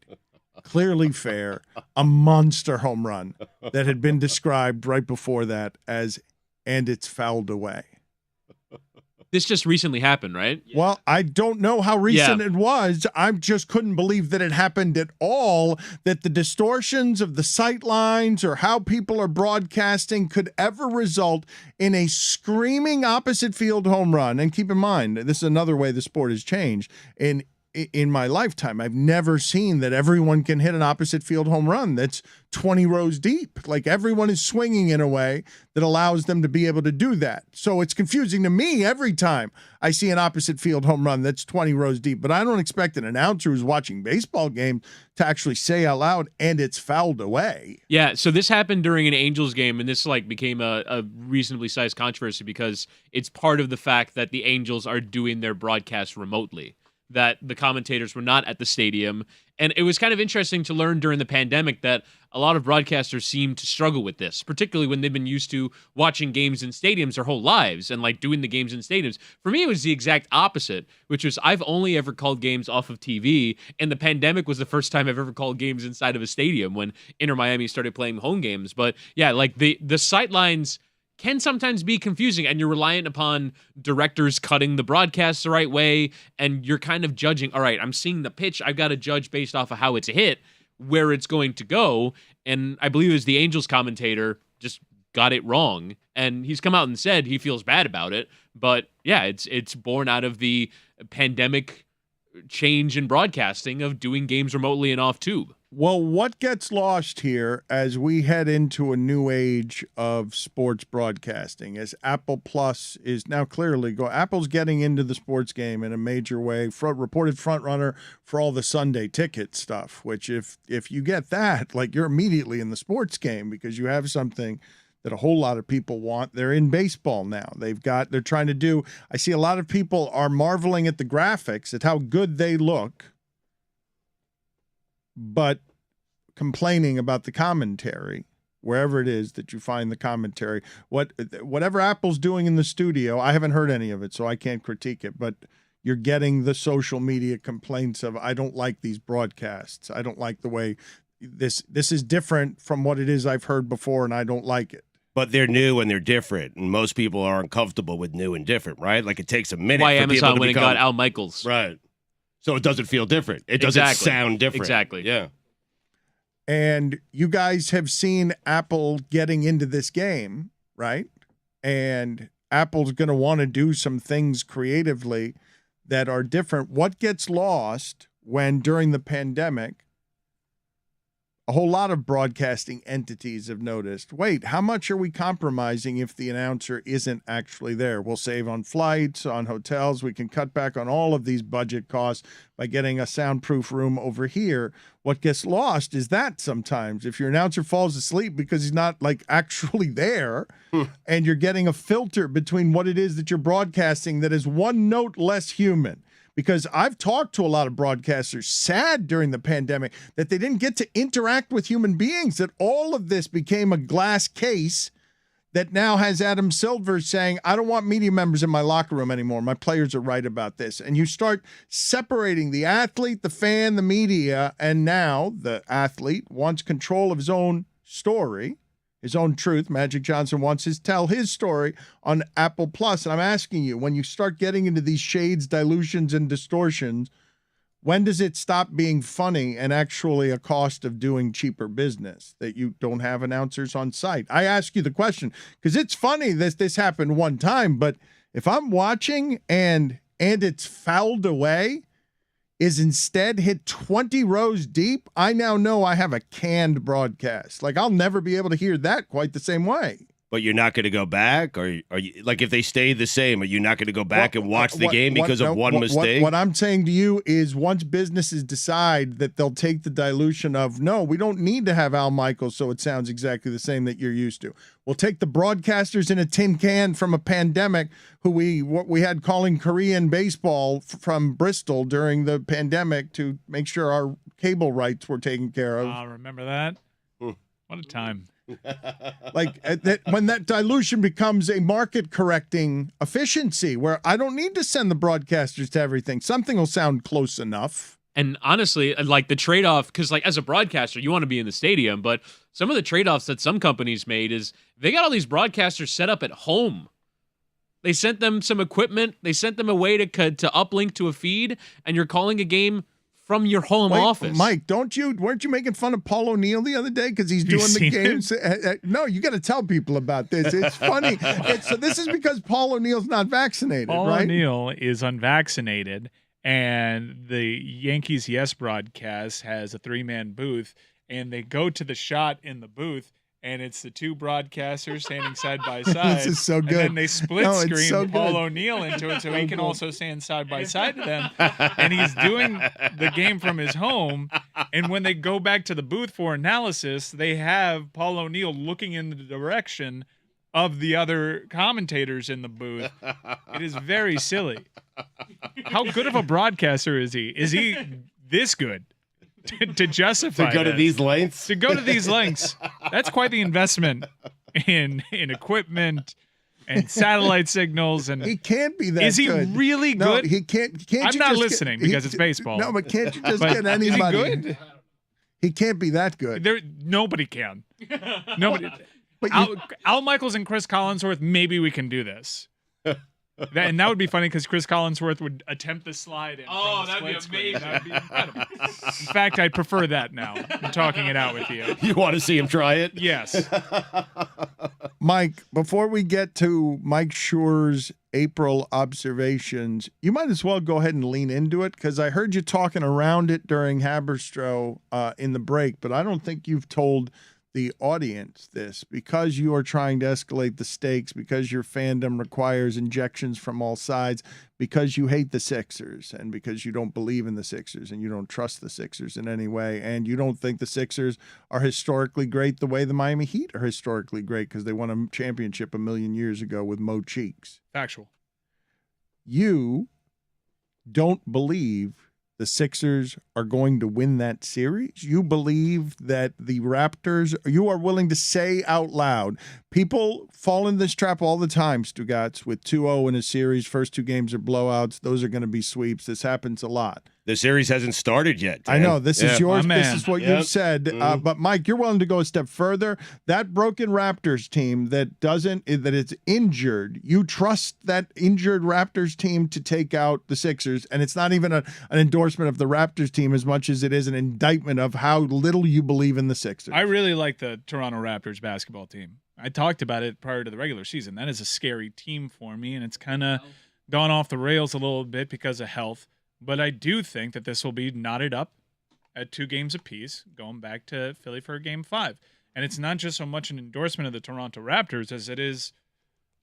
Clearly fair, a monster home run that had been described right before that as, and it's fouled away. This just recently happened, right? Well, I don't know how recent it was. I just couldn't believe that it happened at all, that the distortions of the sight lines or how people are broadcasting could ever result in a screaming opposite field home run. And keep in mind, this is another way the sport has changed. In my lifetime, I've never seen that everyone can hit an opposite field home run that's 20 rows deep. Like, everyone is swinging in a way that allows them to be able to do that. So it's confusing to me every time I see an opposite field home run that's 20 rows deep. But I don't expect an announcer who's watching baseball game to actually say out loud, and it's fouled away. Yeah, so this happened during an Angels game, and this became a reasonably sized controversy because it's part of the fact that the Angels are doing their broadcast remotely, that the commentators were not at the stadium. And it was kind of interesting to learn during the pandemic that a lot of broadcasters seem to struggle with this, particularly when they've been used to watching games in stadiums their whole lives and doing the games in stadiums. For me, it was the exact opposite, which was I've only ever called games off of TV, and the pandemic was the first time I've ever called games inside of a stadium when Inter Miami started playing home games. But yeah, the sight lines can sometimes be confusing, and you're reliant upon directors cutting the broadcast the right way, and you're kind of judging, all right, I'm seeing the pitch, I've got to judge based off of how it's hit, where it's going to go. And I believe it was the Angels commentator just got it wrong, and he's come out and said he feels bad about it. But yeah, it's born out of the pandemic change in broadcasting of doing games remotely and off tube. Well, what gets lost here as we head into a new age of sports broadcasting, as Apple Plus is now clearly Apple's getting into the sports game in a major way, reported front runner for all the Sunday ticket stuff, which if you get that, you're immediately in the sports game because you have something that a whole lot of people want. They're in baseball now. They're trying to do, I see a lot of people are marveling at the graphics, at how good they look, but complaining about the commentary, wherever it is that you find the commentary. Whatever Apple's doing in the studio, I haven't heard any of it, so I can't critique it, but you're getting the social media complaints of, I don't like these broadcasts. I don't like the way this is different from what it is I've heard before, and I don't like it. But they're new and they're different, and most people are uncomfortable with new and different, right? It takes a minute Why for Amazon people to went and got Al Michaels. Right. So it doesn't feel different. It doesn't sound different. Exactly. Yeah. And you guys have seen Apple getting into this game, right? And Apple's going to want to do some things creatively that are different. What gets lost when during the pandemic, a whole lot of broadcasting entities have noticed, wait, how much are we compromising if the announcer isn't actually there? We'll save on flights, on hotels. We can cut back on all of these budget costs by getting a soundproof room over here. What gets lost is that sometimes if your announcer falls asleep because he's not actually there, and you're getting a filter between what it is that you're broadcasting that is one note less human. Because I've talked to a lot of broadcasters sad during the pandemic that they didn't get to interact with human beings, that all of this became a glass case that now has Adam Silver saying, I don't want media members in my locker room anymore. My players are right about this. And you start separating the athlete, the fan, the media, and now the athlete wants control of his own story, his own truth. Magic Johnson wants to tell his story on Apple Plus. And I'm asking you, when you start getting into these shades, dilutions, and distortions, when does it stop being funny and actually a cost of doing cheaper business that you don't have announcers on site? I ask you the question because it's funny that this happened one time, but if I'm watching and it's fouled away, is instead hit 20 rows deep, I now know I have a canned broadcast. Like I'll never be able to hear that quite the same way. But you're not going to go back, or are you, like, if they stay the same, are you not going to go back and watch the game because of one mistake? What I'm saying to you is, once businesses decide that they'll take the dilution of, no, we don't need to have Al Michaels, so it sounds exactly the same that you're used to. We'll take the broadcasters in a tin can from a pandemic, who we had calling Korean baseball from Bristol during the pandemic to make sure our cable rights were taken care of. Remember that? What a time. Like when that dilution becomes a market correcting efficiency where I don't need to send the broadcasters to everything. Something will sound close enough. And honestly, like the trade-off, because like as a broadcaster, you want to be in the stadium, but some of the trade-offs that some companies made is they got all these broadcasters set up at home. They sent them some equipment. They sent them a way to uplink to a feed, and you're calling a game from your home office. Mike, weren't you making fun of Paul O'Neill the other day because he's doing the games? No, you got to tell people about this. It's funny. So this is because Paul O'Neill's not vaccinated, Paul right? O'Neill is unvaccinated, and the Yankees Yes broadcast has a 3-man booth, and they go to the shot in the booth, and it's the two broadcasters standing side by side. This is so good. And then they split screen so Paul good. O'Neill into it so he can also stand side by side to them. And he's doing the game from his home. And when they go back to the booth for analysis, they have Paul O'Neill looking in the direction of the other commentators in the booth. It is very silly. How good of a broadcaster is he? Is he this good? To justify to go to these lengths? To go to these lengths. That's quite the investment in equipment and satellite signals. And he can't be that. Is he good. really No, good? he can't. I'm not listening because it's baseball. No, but can't you just But get anybody? Is he good? He can't be that good. Nobody can. Nobody. But Al Michaels and Chris Collinsworth, maybe we can do this. And that would be funny because Chris Collinsworth would attempt the slide in. Oh, from the that'd be split screen. amazing. That'd be incredible. In fact, I'd prefer that now. I'm talking it out with you. You want to see him try it? Yes. Mike, before we get to Mike Schur's April observations, you might as well go ahead and lean into it because I heard you talking around it during Haberstroh in the break, but I don't think you've told the audience this because you are trying to escalate the stakes, because your fandom requires injections from all sides, because you hate the Sixers and because you don't believe in the Sixers and you don't trust the Sixers in any way, and you don't think the Sixers are historically great the way the Miami Heat are historically great because they won a championship 1,000,000 years ago with Mo Cheeks. Factual. You don't believe the Sixers are going to win that series? You believe that the Raptors, you are willing to say out loud, people fall in this trap all the time, Stugotz, with 2-0 in a series, first 2 games are blowouts, those are going to be sweeps. This happens a lot. The series hasn't started yet, Dan. I know, this is yours, My this man. is what Yep. you said, but Mike, you're willing to go a step further. That broken Raptors team that it's injured, you trust that injured Raptors team to take out the Sixers, and it's not even an endorsement of the Raptors team as much as it is an indictment of how little you believe in the Sixers. I really like the Toronto Raptors basketball team. I talked about it prior to the regular season. That is a scary team for me, and it's kind of gone off the rails a little bit because of health. But I do think that this will be knotted up at 2 games apiece, going back to Philly for Game 5. And it's not just so much an endorsement of the Toronto Raptors as it is,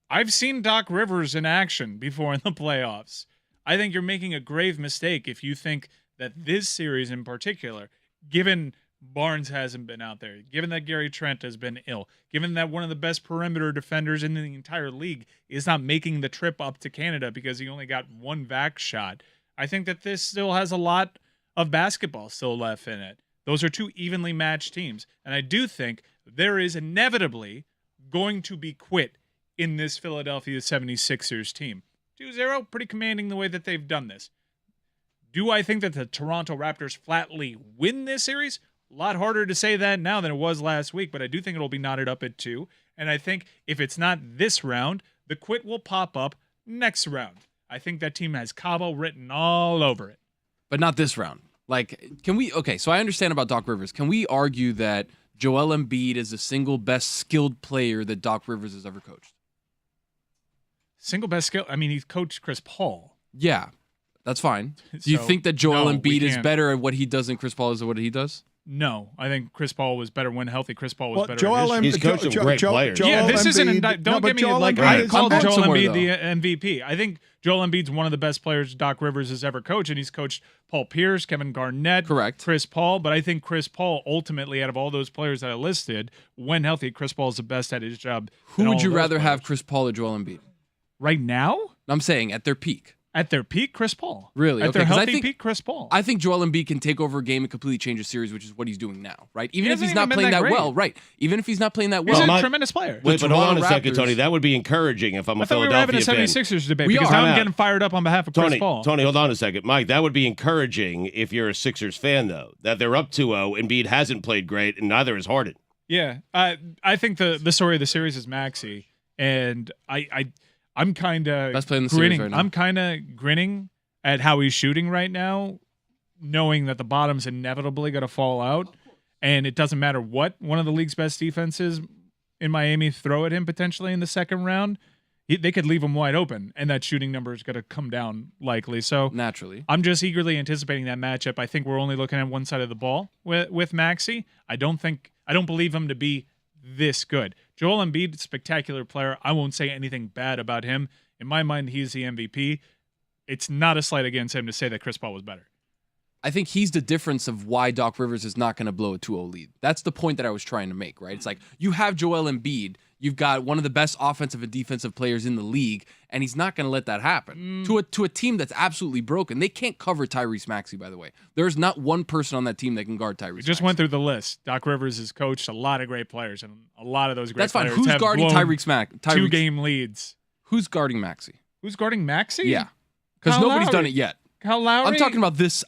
I've seen Doc Rivers in action before in the playoffs. I think you're making a grave mistake if you think that this series in particular, given Barnes hasn't been out there, given that Gary Trent has been ill, given that one of the best perimeter defenders in the entire league is not making the trip up to Canada because he only got 1 vax shot, I think that this still has a lot of basketball still left in it. Those are 2 evenly matched teams. And I do think there is inevitably going to be quit in this Philadelphia 76ers team. 2-0, pretty commanding the way that they've done this. Do I think that the Toronto Raptors flatly win this series? A lot harder to say that now than it was last week, but I do think it'll be knotted up at 2. And I think if it's not this round, the quit will pop up next round. I think that team has Cabo written all over it. But not this round. Like, can we, okay, so I understand about Doc Rivers. Can we argue that Joel Embiid is the single best skilled player that Doc Rivers has ever coached? Single best skill? I mean, he's coached Chris Paul. Yeah, that's fine. Do you So, think that Joel no, we Embiid is can't. better at what he does than Chris Paul is at what he does? No, I think Chris Paul was better when healthy. Chris Paul was better. Joel at his He's coached some great players. yeah, this isn't. Embiid- Don't but get me Joel like Embiid I is- called I'm Joel somewhere, Embiid though. the MVP. I think Joel Embiid's one of the best players Doc Rivers has ever coached, and he's coached Paul Pierce, Kevin Garnett, Correct. Chris Paul. But I think Chris Paul ultimately, out of all those players that I listed, when healthy, Chris Paul is the best at his job. Who than would all you of those rather have, players. Chris Paul or Joel Embiid? right now? I'm saying at their peak. At their peak, Chris Paul. Really? At Okay, their 'cause I healthy think- peak, Chris Paul. I think Joel Embiid can take over a game and completely change a series, which is what he's doing now, right? Even if hasn't he's not even been playing that that great. well, right? Even if he's not playing that He's well. a tremendous player. Wait, but hold on a Toronto second, Raptors- Tony. That would be encouraging if I'm a I thought we were having a Philadelphia fan. 76ers debate We because are. now Time I'm out. getting fired up on behalf of Chris Paul. Tony, hold on a second. Mike, that would be encouraging if you're a Sixers fan, though, that they're up 2-0. Embiid hasn't played great, and neither has Harden. Yeah, I think the story of the series is Maxey, and I'm kind of Best player in the series grinning. right now. I'm kind of grinning at how he's shooting right now, knowing that the bottom's inevitably going to fall out, and it doesn't matter what one of the league's best defenses in Miami throw at him potentially in the second round. They could leave him wide open, and that shooting number is going to come down likely. So Naturally. I'm just eagerly anticipating that matchup. I think we're only looking at one side of the ball with Maxey. I don't believe him to be this good. Joel Embiid, spectacular player. I won't say anything bad about him. In my mind, he's the MVP. It's not a slight against him to say that Chris Paul was better. I think he's the difference of why Doc Rivers is not going to blow a 2-0 lead. That's the point that I was trying to make, right? It's like you have Joel Embiid, you've got one of the best offensive and defensive players in the league, and he's not going to let that happen. To a team that's absolutely broken. They can't cover Tyrese Maxey, by the way. There's not one person on that team that can guard Tyrese We just Maxey. went through the list. Doc Rivers has coached a lot of great players, and a lot of those great That's fine. players Who's have guarding blown Tyrese Maxey? 2-game leads. Who's guarding Maxey? Who's guarding Maxey? Yeah. Because Kyle nobody's done Lowry. it yet. Kyle Lowry. I'm talking about this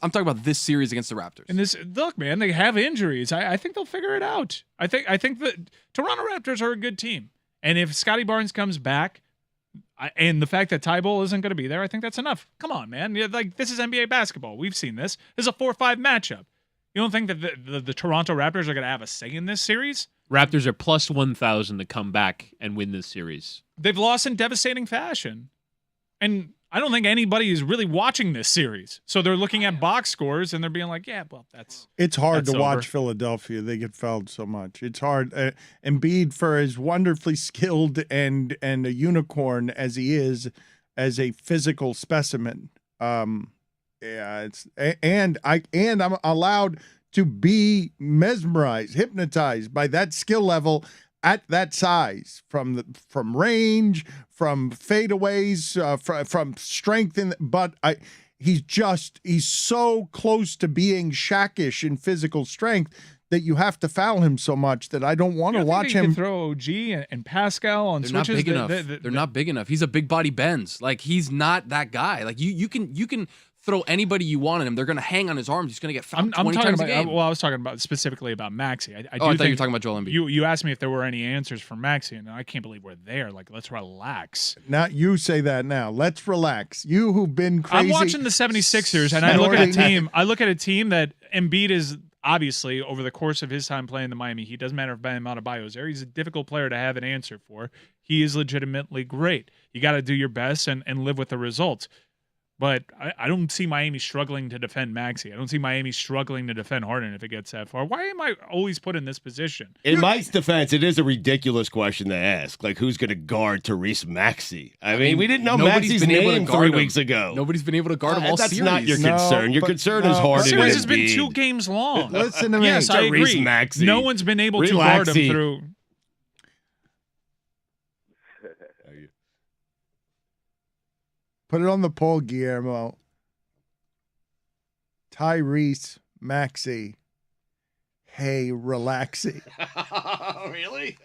series against the Raptors. And this, look, man, they have injuries. I think they'll figure it out. I think the Toronto Raptors are a good team, and if Scotty Barnes comes back, and the fact that Tybalt isn't going to be there, I think that's enough. Come on, man. Like, this is NBA basketball. We've seen this. This is a 4-5 matchup. You don't think that the Toronto Raptors are going to have a say in this series? Raptors are plus 1,000 to come back and win this series. They've lost in devastating fashion, and I don't think anybody is really watching this series. So they're looking at box scores and they're being like, yeah, well, It's hard That's to watch over. Philadelphia. They get fouled so much. It's hard. Embiid, for as wonderfully skilled and a unicorn as he is, as a physical specimen, and I'm allowed to be mesmerized, hypnotized by that skill level at that size, from range, from fadeaways, from strength, but he's so close to being Shaq-ish in physical strength that you have to foul him so much that I don't want to watch him. Throw OG and Pascal on They're not switches. big enough. They're not big enough. He's a big body Benz. Like, he's not that guy. Like, you can throw anybody you want at him. They're going to hang on his arms. He's going to get fouled 20 talking times about. a game. Well, I was talking about specifically about Maxey. I thought you were talking about Joel Embiid. You asked me if there were any answers for Maxey, and I can't believe we're there. Like, let's relax. Now you say that now. Let's relax. You who've been crazy. I'm watching the 76ers, and I look at a team that Embiid is obviously, over the course of his time playing the Miami Heat, doesn't matter if Bam Adebayo's there. He's a difficult player to have an answer for. He is legitimately great. You got to do your best and live with the results. But I don't see Miami struggling to defend Maxey. I don't see Miami struggling to defend Harden if it gets that far. Why am I always put in this position? In Mike's defense, it is a ridiculous question to ask. Like, who's going to guard Tyrese Maxey? I mean, we didn't know nobody's Maxey's been able to name guard 3 him. weeks ago. Nobody's been able to guard him all That's series. not your No, concern. Your but- concern no, is Harden The and series has been Embiid. 2 games long. Listen to me. Yes, I Tyrese agree. Maxey. No one's been able to guard him Relaxy. through. Put it on the poll, Guillermo. Tyrese Maxey. Hey, relaxy. Really?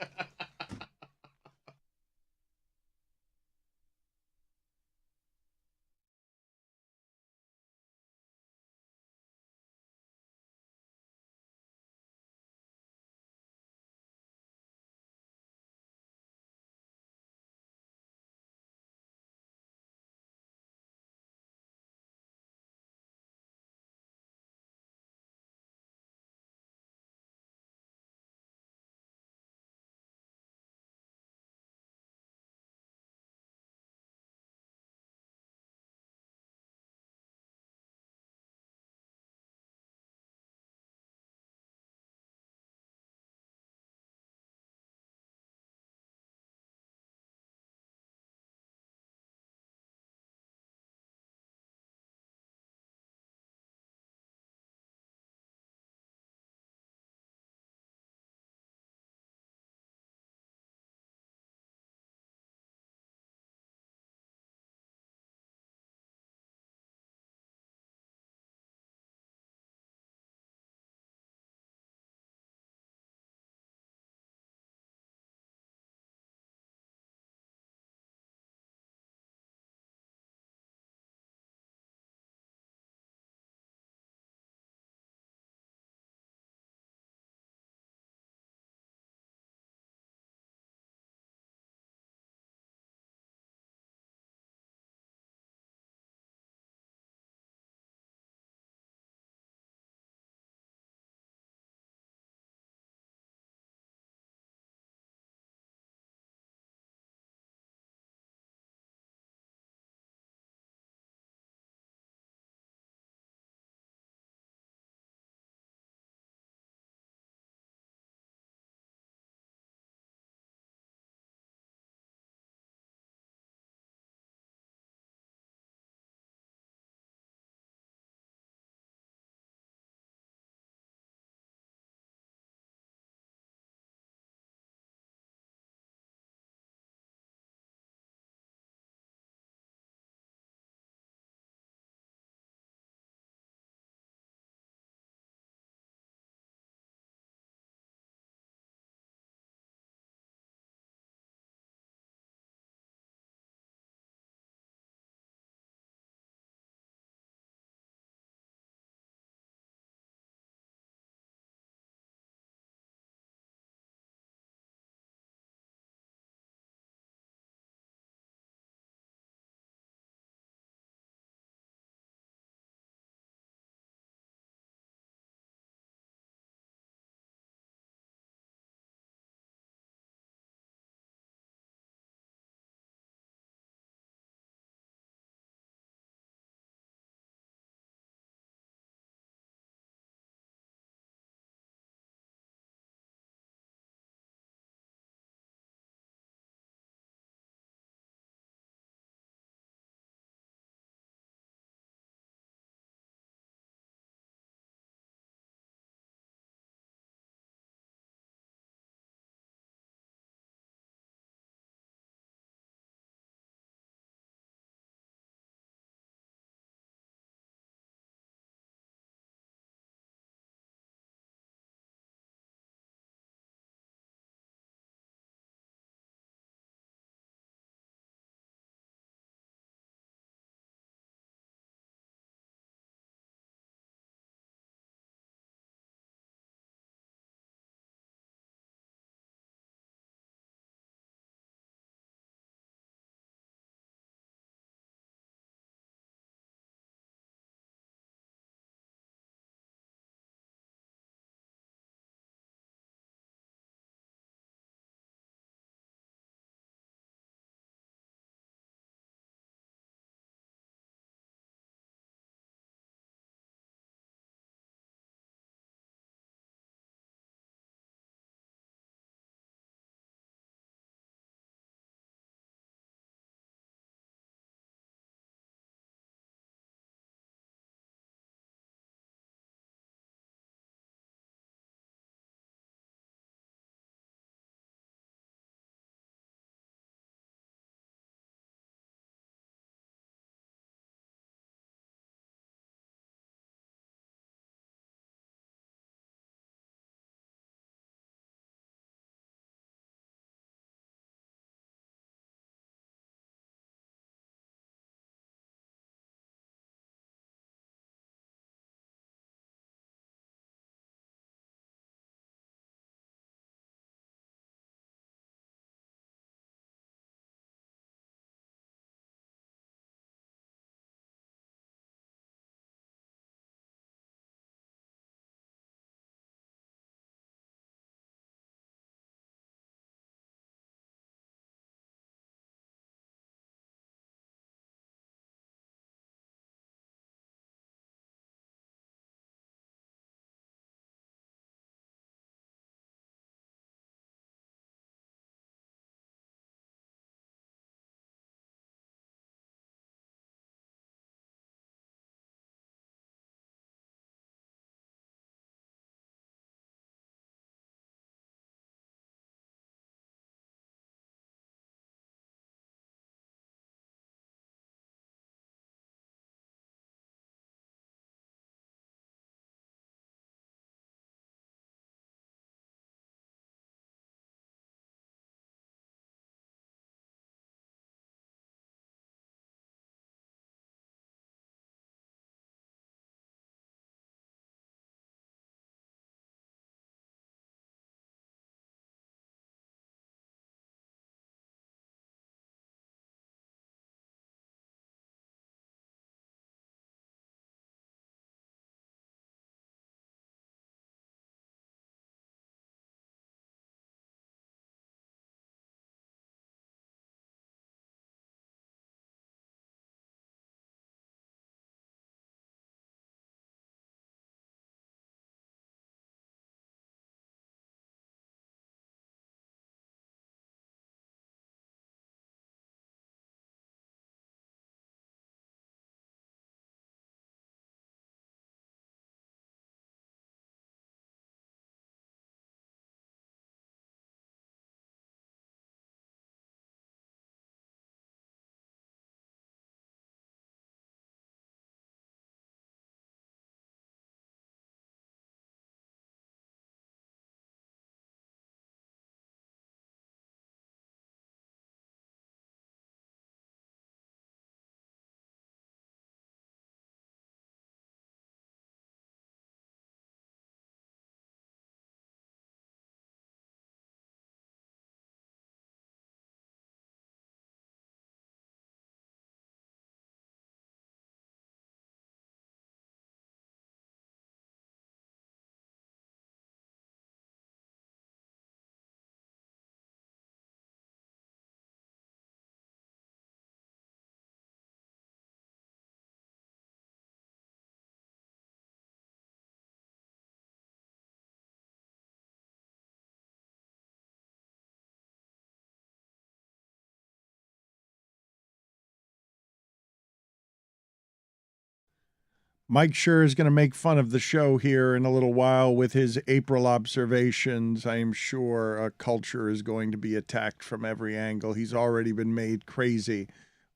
Mike Schur is going to make fun of the show here in a little while with his April observations. I am sure culture is going to be attacked from every angle. He's already been made crazy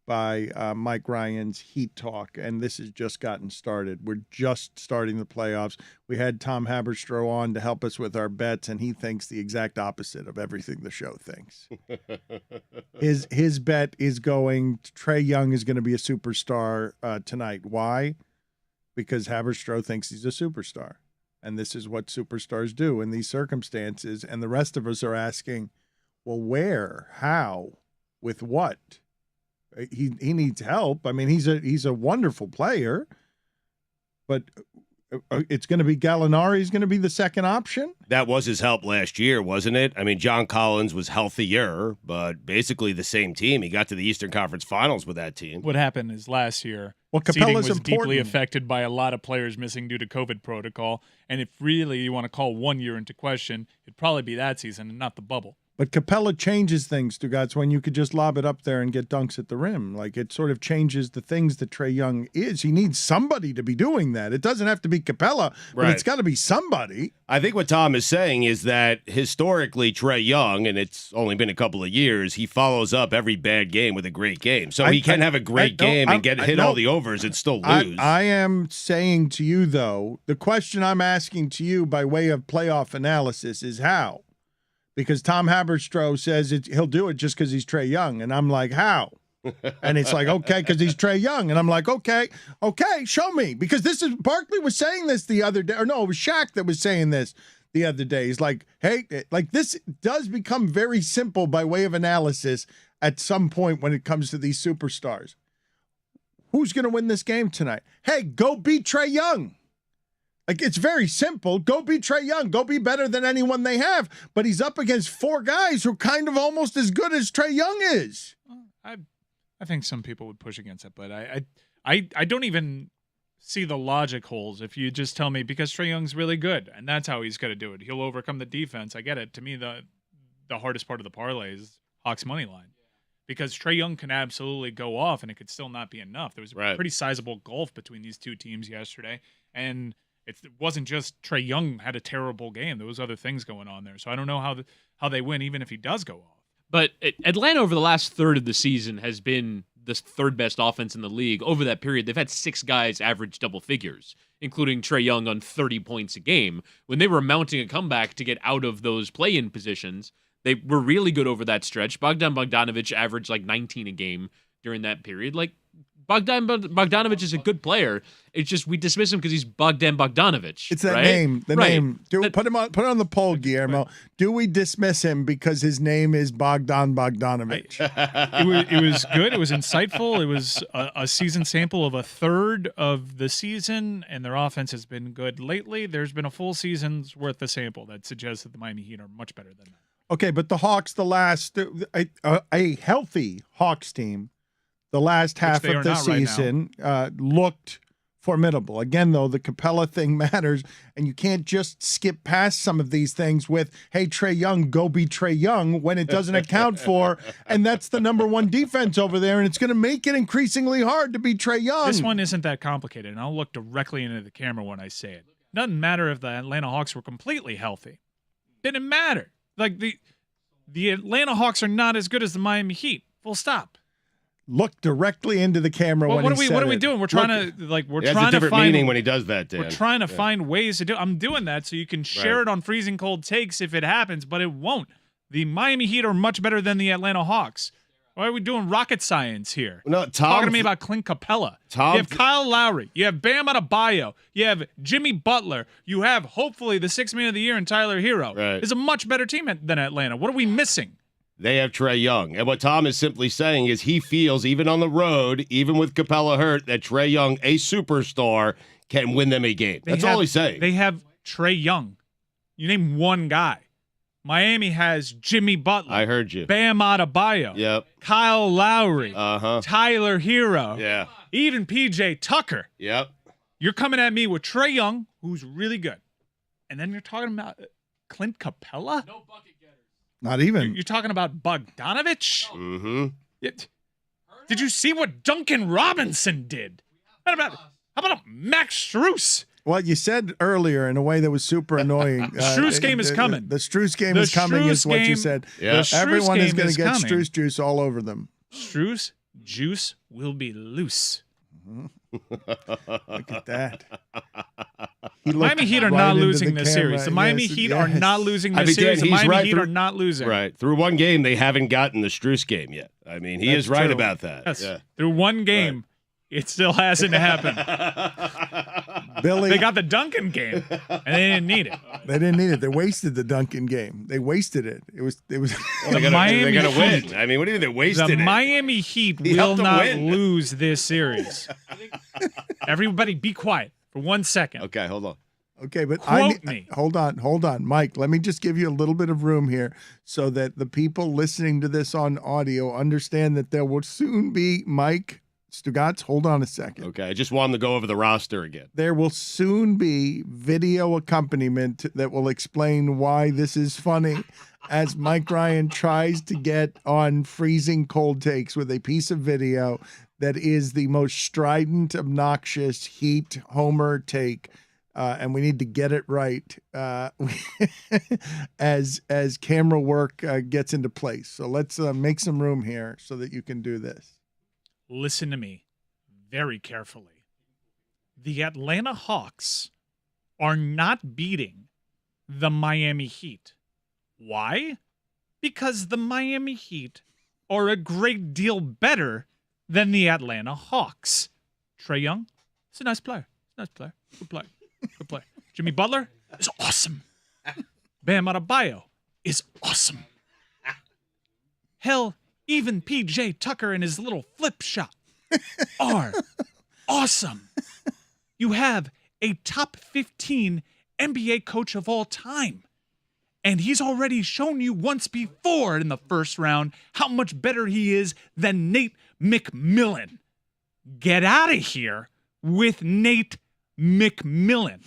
by Mike Ryan's Heat Talk, and this has just gotten started. We're just starting the playoffs. We had Tom Haberstroh on to help us with our bets, and he thinks the exact opposite of everything the show thinks. His bet is going, Trae Young is going to be a superstar tonight. Why? Because Haberstroh thinks he's a superstar, and this is what superstars do in these circumstances, and the rest of us are asking, well, where, how, with what? He needs help. I mean, he's a wonderful player, but it's going to be Gallinari's going to be the second option. That was his help last year, wasn't it? I mean, John Collins was healthier, but basically the same team. He got to the Eastern Conference Finals with that team. What happened is last year, well, seeding Capella's was important. deeply affected by a lot of players missing due to COVID protocol. And if really you want to call 1 year into question, it'd probably be that season and not the bubble. But Capella changes things, Stugotz, when you could just lob it up there and get dunks at the rim. Like, it sort of changes the things that Trae Young is. He needs somebody to be doing that. It doesn't have to be Capella, but Right. it's got to be somebody. I think what Tom is saying is that historically Trae Young, and it's only been a couple of years, he follows up every bad game with a great game. So he can have a great game and hit all the overs and still lose. I am saying to you, though, the question I'm asking to you by way of playoff analysis is how? Because Tom Haberstroh says he'll do it just because he's Trae Young. And I'm like, how? And it's like, okay, because he's Trae Young. And I'm like, okay, show me. Because this is, Barkley was saying this the other day. Or no, it was Shaq that was saying this the other day. He's like, hey, like this does become very simple by way of analysis at some point when it comes to these superstars. Who's going to win this game tonight? Hey, go beat Trae Young. Like, it's very simple. Go be Trae Young. Go be better than anyone they have. But he's up against four guys who are kind of almost as good as Trae Young is. I think some people would push against it, but I don't even see the logic holes if you just tell me because Trae Young's really good and that's how he's going to do it. He'll overcome the defense. I get it. To me, the hardest part of the parlay is Hawks money line because Trae Young can absolutely go off and it could still not be enough. There was a pretty sizable gulf between these two teams yesterday, and it wasn't just Trae Young had a terrible game. There was other things going on there. So I don't know how they win, even if he does go off. But Atlanta over the last third of the season has been the third best offense in the league. Over that period, they've had 6 guys average double figures, including Trae Young on 30 points a game. When they were mounting a comeback to get out of those play-in positions, they were really good over that stretch. Bogdanovich averaged like 19 a game during that period. Like, Bogdanovich is a good player. It's just we dismiss him because he's Bogdanovich. It's that right? name. The Right. name. Put it on the poll, Guillermo. Do we dismiss him because his name is Bogdanovich? It was good. It was insightful. It was a season sample of a third of the season, and their offense has been good lately. There's been a full season's worth of sample that suggests that the Miami Heat are much better than that. Okay, but the Hawks, a healthy Hawks team, the last half of the season looked formidable. Again, though, the Capella thing matters, and you can't just skip past some of these things with, hey, Trae Young, go be Trae Young, when it doesn't account for, and that's the number one defense over there, and it's going to make it increasingly hard to be Trae Young. This one isn't that complicated, and I'll look directly into the camera when I say it. Doesn't matter if the Atlanta Hawks were completely healthy. Didn't matter. Like, the Atlanta Hawks are not as good as the Miami Heat. Full stop. Look directly into the camera when he said what are we it. doing? We're trying to That's a different meaning when he does that, Dan. We're trying to find ways to do. I'm doing that so you can share it on Freezing Cold Takes if it happens, but it won't. The Miami Heat are much better than the Atlanta Hawks. Why are we doing rocket science here? No, talking to me about Clint Capella. You have Kyle Lowry. You have Bam Adebayo. You have Jimmy Butler. You have hopefully the 6th man of the year in Tyler Hero. Right. It's a much better team than Atlanta. What are we missing? They have Trae Young. And what Tom is simply saying is he feels, even on the road, even with Capella hurt, that Trae Young, a superstar, can win them a game. That's all he's saying. They have Trae Young. You name one guy. Miami has Jimmy Butler. I heard you. Bam Adebayo. Yep. Kyle Lowry. Uh-huh. Tyler Hero. Yeah. Even PJ Tucker. Yep. You're coming at me with Trae Young, who's really good. And then you're talking about Clint Capella? No bucket getters. Not even. You're talking about Bogdanovich? Mm-hmm. Did you see what Duncan Robinson did? How How about a Max Strus? Well, you said earlier in a way that was super annoying. Strus game is coming. The Strus game is coming is what you said. Yeah. Everyone is going game to get coming. Strus juice all over them. Strus juice will be loose. Look at that. He looked Miami Heat are right not into losing the this camera. series. The Miami Yes, Heat are yes. not losing I this mean, Dan, series. The he's Miami right Heat through- are not losing. Right. Through one game, they haven't gotten the Strus game yet. I mean, he That's is right true. about that. Yes. Yeah. Through one game, it still hasn't happened. Billy, They got the Duncan game, and they didn't need it. they didn't need it. They wasted the Duncan game. They wasted it. It was. Well, The Miami they're gonna win. Heat. I mean, what do you think? They wasted The it. Miami Heat He will helped them not win. lose this series. Everybody be quiet for 1 second. Okay, hold on. Okay, but Quote me. Hold on, Mike. Let me just give you a little bit of room here so that the people listening to this on audio understand that there will soon be Mike Stugotz. Hold on a second. Okay, I just want him to go over the roster again. There will soon be video accompaniment that will explain why this is funny as Mike Ryan tries to get on freezing cold takes with a piece of video that is the most strident, obnoxious Heat Homer take. And we need to get it right as camera work gets into place. So let's make some room here so that you can do this. Listen to me very carefully. The Atlanta Hawks are not beating the Miami Heat. Why? Because the Miami Heat are a great deal better than the Atlanta Hawks. Trae Young is a nice player. Nice player. Good player. Good player. Jimmy Butler is awesome. Bam Adebayo is awesome. Hell, even PJ Tucker and his little flip shot are awesome. You have a top 15 NBA coach of all time. And he's already shown you once before in the first round how much better he is than Nate McMillan. Get out of here with Nate McMillan.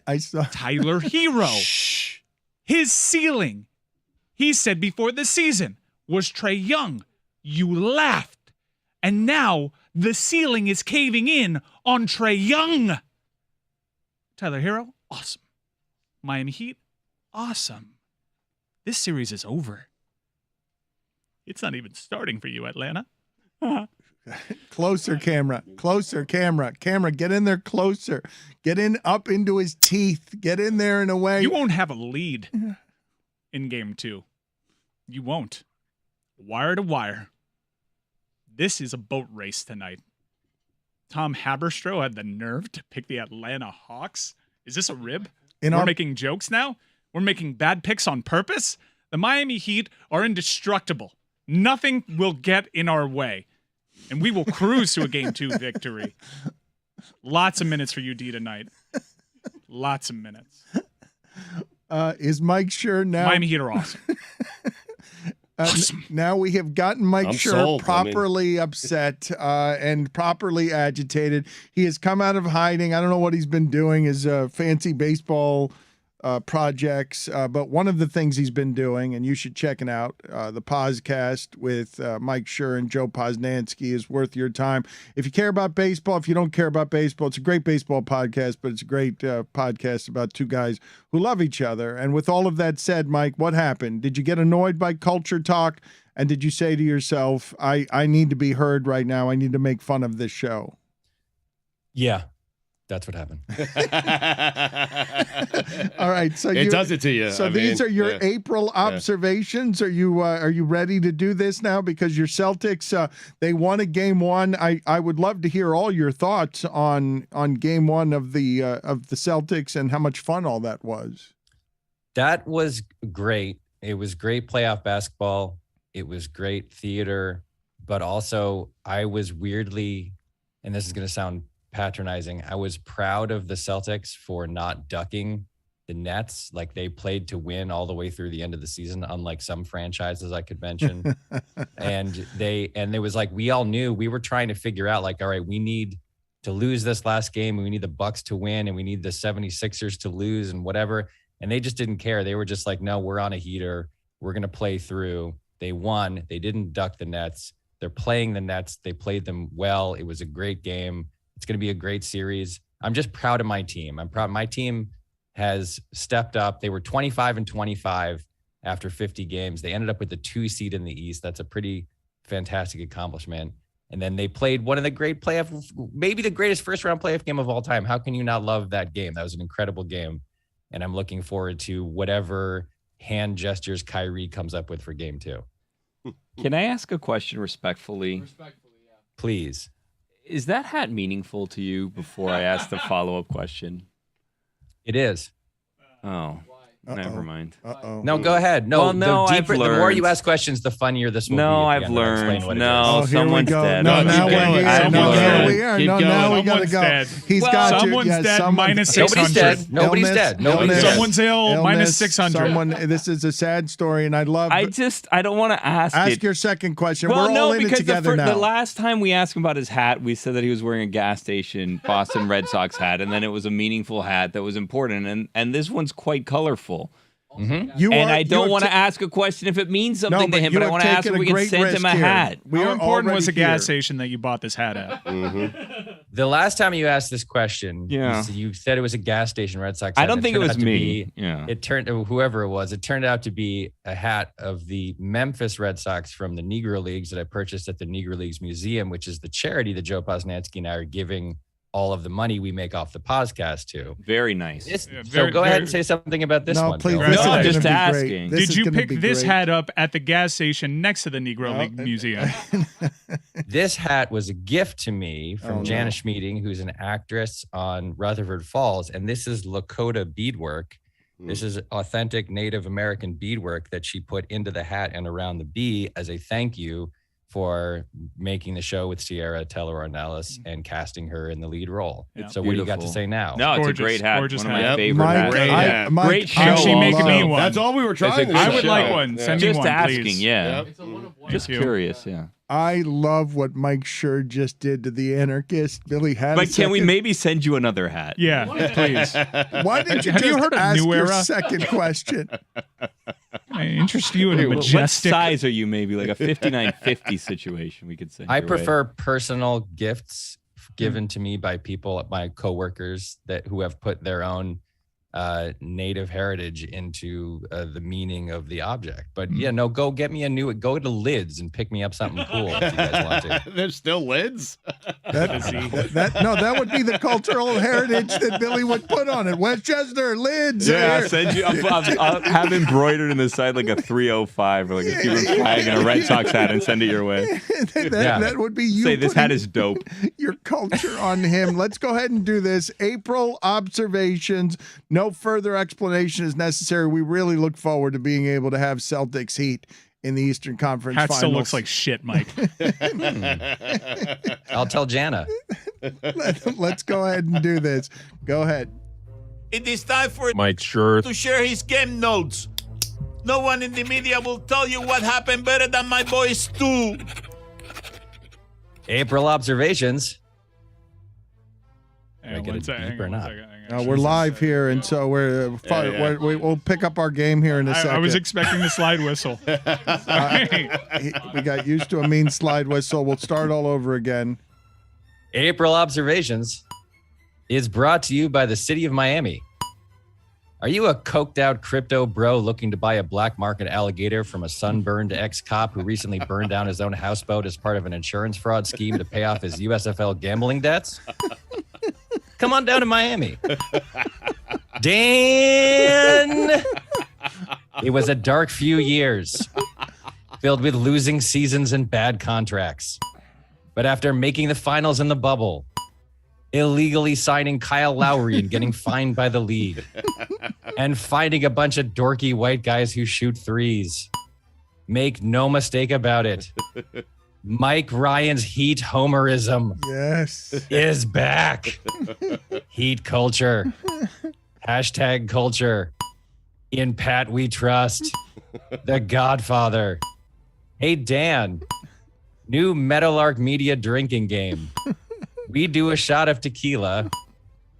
I saw Tyler Hero. His ceiling, he said before the season, was Trae Young. You laughed. And now the ceiling is caving in on Trae Young. Tyler Hero, awesome. Miami Heat, awesome. This series is over. It's not even starting for you, Atlanta. closer, camera. Camera, get in there closer. Get in up into his teeth. Get in there in a way. You won't have a lead in game 2. You won't. Wire to wire. This is a boat race tonight. Tom Haberstroh had the nerve to pick the Atlanta Hawks. Is this a rib? We're making jokes now? We're making bad picks on purpose? The Miami Heat are indestructible. Nothing will get in our way. And we will cruise to a game 2 victory. Lots of minutes for UD tonight. Lots of minutes. Is Mike Schur now? Miami Heat are awesome. Awesome. Now we have gotten Mike I'm Schur sold. properly upset and properly agitated. He has come out of hiding. I don't know what he's been doing, his fancy baseball projects. But one of the things he's been doing, and you should check it out, the podcast with Mike Schur and Joe Posnanski is worth your time. If you care about baseball, if you don't care about baseball, it's a great baseball podcast, but it's a great podcast about two guys who love each other. And with all of that said, Mike, what happened? Did you get annoyed by culture talk? And did you say to yourself, I need to be heard right now. I need to make fun of this show? Yeah, that's what happened. All right. So It does it to you. So I these mean, are your yeah. April observations. Are you ready to do this now? Because your Celtics, they won a game 1. I would love to hear all your thoughts on game 1 of the Celtics and how much fun all that was. That was great. It was great playoff basketball. It was great theater, but also I was weirdly, and this is going to sound patronizing, I was proud of the Celtics for not ducking the Nets. Like, they played to win all the way through the end of the season, unlike some franchises I could mention. and it was like, we all knew, we were trying to figure out, like, all right, we need to lose this last game, and we need the Bucks to win, and we need the 76ers to lose and whatever. And they just didn't care. They were just like, no, we're on a heater. We're going to play through. They won. They didn't duck the Nets. They're playing the Nets. They played them well. It was a great game. It's going to be a great series. I'm just proud of my team. I'm proud. My team has stepped up. They were 25-25 after 50 games. They ended up with the 2 seed in the East. That's a pretty fantastic accomplishment. And then they played one of the great playoff, maybe the greatest first round playoff game of all time. How can you not love that game? That was an incredible game. And I'm looking forward to whatever hand gestures Kyrie comes up with for game 2. Can I ask a question respectfully? Please. Is that hat meaningful to you before I ask the follow-up question? It is. Oh, never mind. No, go ahead. No, Well, no, the I've the more learned. you ask questions, the funnier this will be. No, at the I've end when I explain learned. what it No, is. Oh, here we someone's go. dead. No, No, now keep we're going. here. Someone's No, dead. here we are. Keep No, going. now we gotta Someone's go. dead. He's Well, got you. someone's Yes, dead, someone- minus Nobody's 600. dead. Nobody's Illness, dead. Nobody's illness, dead. Someone's ill, minus illness, 600. Someone. This is a sad story, and I'd love. I don't want to ask ask it. your second question. Well, We're no, all in it because together now. the last time we asked him about his hat, we said that he was wearing a gas station Boston Red Sox hat, and then it was a meaningful hat that was important, and this one's quite colorful. You And are- I don't you want are to ask a question if it means No, something to him, you but I have want to ask taken if we a can great send him a risk here. hat. We How are important was the already here. gas station that you bought this hat at? The last time you asked this question, Yeah. you said it was a gas station Red Sox I hat. don't think it turned was out to me. be- Yeah. It turned whoever it was. It turned out to be a hat of the Memphis Red Sox from the Negro Leagues that I purchased at the Negro Leagues Museum, which is the charity that Joe Posnanski and I are giving all of the money we make off the podcast to. Very nice. So go ahead and say something about this No, one. please. Bill. This is No, gonna just be great. asking. This Did is you gonna pick be this great. hat up at the gas station next to the Negro League Museum? This hat was a gift to me from Oh, no. Janice Schmeeding, who's an actress on Rutherford Falls. And this is Lakota beadwork. This is authentic Native American beadwork that she put into the hat and around the bee as a thank you for making the show with Sierra Teller Ornelas and casting her in the lead role. Yeah. So what do you got to Beautiful. say now? No, it's Gorgeous, a great hat. gorgeous One of my hat. favorite Mike, hats. Great hat. Mike, Great show. Can she make me also. one? That's all we were trying to good I do. would like show. one. Send me Just one, asking, please. yeah. Yep. Just you. curious, yeah. I love what Mike Schur just did to the anarchist. Billy had. But can we maybe send you another hat? Yeah, please. Why did you Have you just heard of ask New your Era? second question? I interest you in a What majestic. size are you? Maybe like a 5950 situation. We could send. I your way. prefer personal gifts given to me by people, my coworkers who have put their own native heritage into the meaning of the object. But yeah, no, go get me go to Lids and pick me up something cool if you guys want to. There's still lids. That would be the cultural heritage that Billy would put on it. Westchester, Lids. Yeah, I'll here. send you. I'll have embroidered in the side like a 305 or like a Cuban flag and a Red Sox hat and send it your way. That would be you. Say this hat putting is dope. your culture on him. Let's go ahead and do this. April observations. No further explanation is necessary. We really look forward to being able to have Celtics Heat in the Eastern Conference Hat Finals. still looks like shit, Mike. I'll tell Jana. Let's go ahead and do this. Go ahead. It is time for Mike Schur. to share his game notes. No one in the media will tell you what happened better than my boy Stu. April observations. Hang on get one it second, deep or hang on not? one second, hang on. We're live here, and so we'll pick up our game here in a second. I was expecting the slide whistle. Sorry. We got used to a mean slide whistle. We'll start all over again. April observations is brought to you by the city of Miami. Are you a coked out crypto bro looking to buy a black market alligator from a sunburned ex-cop who recently burned down his own houseboat as part of an insurance fraud scheme to pay off his USFL gambling debts? Come on down to Miami. Dan! It was a dark few years, filled with losing seasons and bad contracts. But after making the finals in the bubble, illegally signing Kyle Lowry and getting fined by the league, and finding a bunch of dorky white guys who shoot threes, make no mistake about it, Mike Ryan's Heat homerism Yes. is back. Heat culture. Hashtag culture. In Pat we trust. The Godfather. Hey, Dan. New Meadowlark Media drinking game. We do a shot of tequila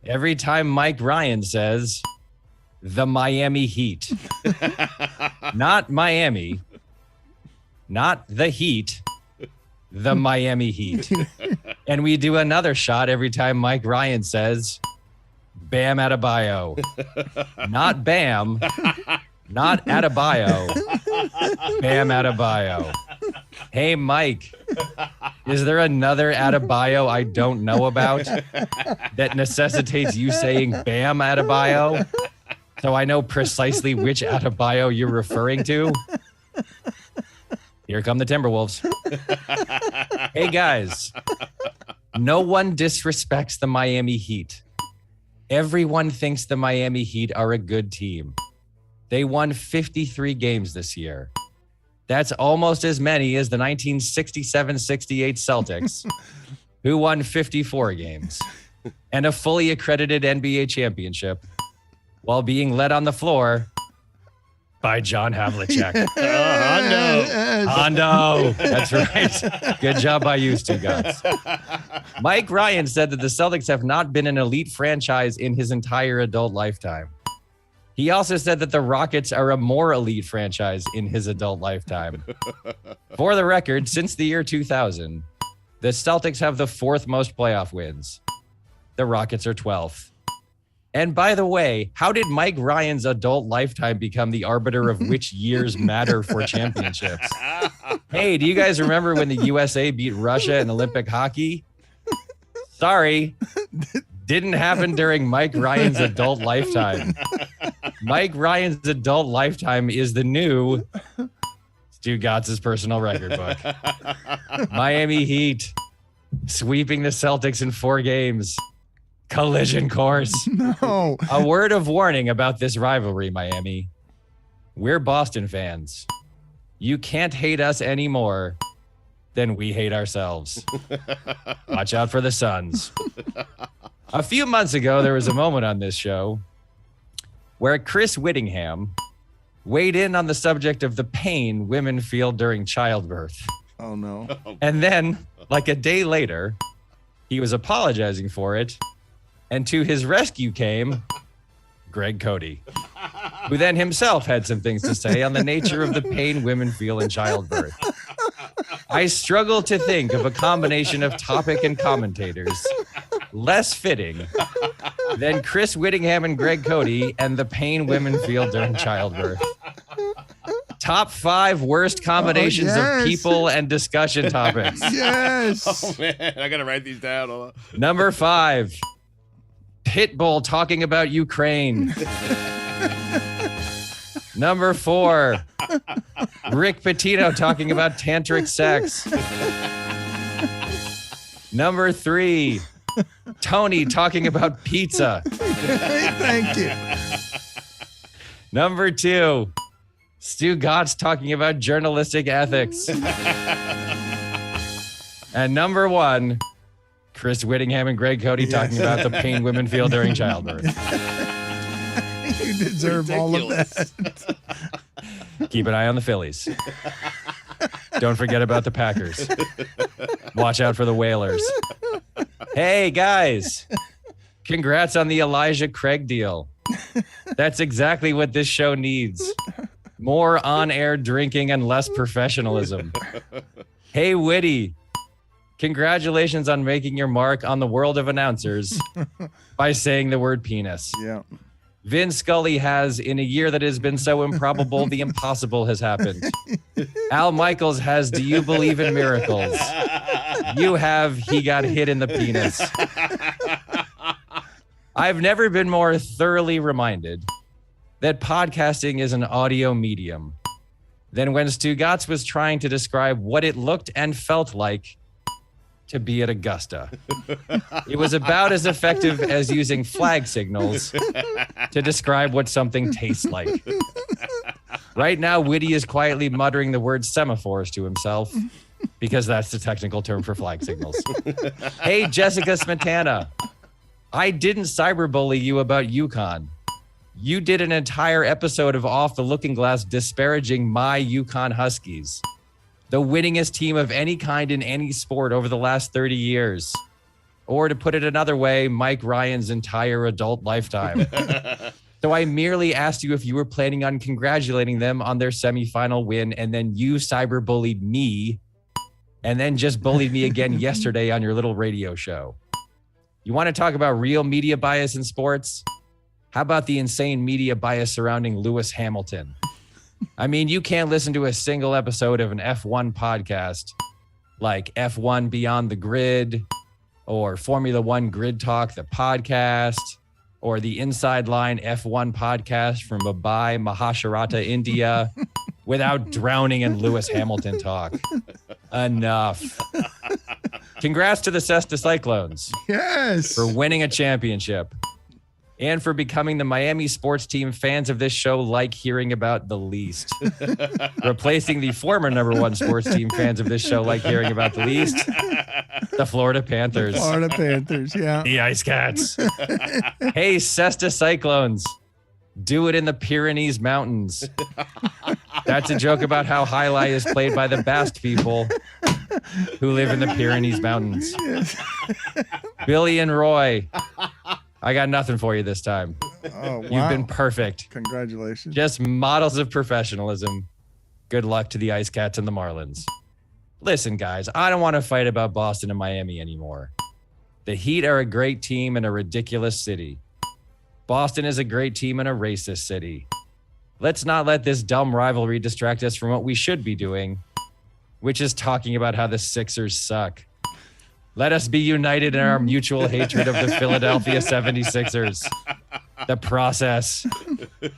every time Mike Ryan says, the Miami Heat. Not Miami. Not the Heat. The Miami Heat. And we do another shot every time Mike Ryan says, Bam Adebayo. Not Bam, not Adebayo. Bam Adebayo. Hey, Mike, is there another Adebayo I don't know about that necessitates you saying Bam Adebayo? So I know precisely which Adebayo you're referring to. Here come the Timberwolves. Hey, guys. No one disrespects the Miami Heat. Everyone thinks the Miami Heat are a good team. They won 53 games this year. That's almost as many as the 1967-68 Celtics, who won 54 games and a fully accredited NBA championship while being led on the floor by John Havlicek. Hondo. That's right. Good job by you, Stugotz. Mike Ryan said that the Celtics have not been an elite franchise in his entire adult lifetime. He also said that the Rockets are a more elite franchise in his adult lifetime. For the record, since the year 2000, the Celtics have the 4th most playoff wins. The Rockets are 12th. And by the way, how did Mike Ryan's adult lifetime become the arbiter of which years matter for championships? Hey, do you guys remember when the USA beat Russia in Olympic hockey? Sorry, didn't happen during Mike Ryan's adult lifetime. Mike Ryan's adult lifetime is the new Stugotz's personal record book. Miami Heat sweeping the Celtics in 4 games. Collision course. No. A word of warning about this rivalry, Miami. We're Boston fans. You can't hate us any more than we hate ourselves. Watch out for the Suns. A few months ago, there was a moment on this show where Chris Whittingham weighed in on the subject of the pain women feel during childbirth. Oh, no. And then, like a day later, he was apologizing for it. And to his rescue came Greg Cody, who then himself had some things to say on the nature of the pain women feel in childbirth. I struggle to think of a combination of topic and commentators less fitting than Chris Whittingham and Greg Cody and the pain women feel during childbirth. Top 5 worst combinations of people and discussion topics. Yes. Oh, man. I got to write these down. Hold on. Number 5. Pitbull talking about Ukraine. Number 4, Rick Pitino talking about tantric sex. Number 3, Tony talking about pizza. Thank you. Number 2, Stugotz talking about journalistic ethics. And number 1, Chris Whittingham and Greg Cody talking about the pain women feel during childbirth. You deserve all of that. Keep an eye on the Phillies. Don't forget about the Packers. Watch out for the Whalers. Hey, guys. Congrats on the Elijah Craig deal. That's exactly what this show needs. More on-air drinking and less professionalism. Hey, Whitty. Congratulations on making your mark on the world of announcers by saying the word penis. Yeah. Vin Scully has, in a year that has been so improbable, the impossible has happened. Al Michaels has, do you believe in miracles? You have, he got hit in the penis. I've never been more thoroughly reminded that podcasting is an audio medium than when Stugotz was trying to describe what it looked and felt like to be at Augusta. It was about as effective as using flag signals to describe what something tastes like. Right now, Whitty is quietly muttering the word semaphores to himself because that's the technical term for flag signals. Hey, Jessica Smetana, I didn't cyberbully you about UConn. You did an entire episode of Off the Looking Glass disparaging my UConn Huskies, the winningest team of any kind in any sport over the last 30 years. Or to put it another way, Mike Ryan's entire adult lifetime. So I merely asked you if you were planning on congratulating them on their semifinal win, and then you cyberbullied me and then just bullied me again yesterday on your little radio show. You want to talk about real media bias in sports? How about the insane media bias surrounding Lewis Hamilton? I mean, you can't listen to a single episode of an F1 podcast like F1 Beyond the Grid or Formula One Grid Talk, the podcast, or the Inside Line F1 podcast from Mumbai, Maharashtra, India, without drowning in Lewis Hamilton talk. Enough. Congrats to the Cesta Cyclones. Yes. For winning a championship and for becoming the Miami sports team fans of this show like hearing about the least. Replacing the former #1 sports team fans of this show like hearing about the least. The Florida Panthers. Florida Panthers, yeah. The Ice Cats. Hey, Cesta Cyclones. Do it in the Pyrenees Mountains. That's a joke about how highlight is played by the Basque people who live in the Pyrenees Mountains. Yes. Billy and Roy, I got nothing for you this time. Oh, wow. You've been perfect. Congratulations. Just models of professionalism. Good luck to the Ice Cats and the Marlins. Listen, guys, I don't want to fight about Boston and Miami anymore. The Heat are a great team in a ridiculous city. Boston is a great team in a racist city. Let's not let this dumb rivalry distract us from what we should be doing, which is talking about how the Sixers suck. Let us be united in our mutual hatred of the Philadelphia 76ers. The process.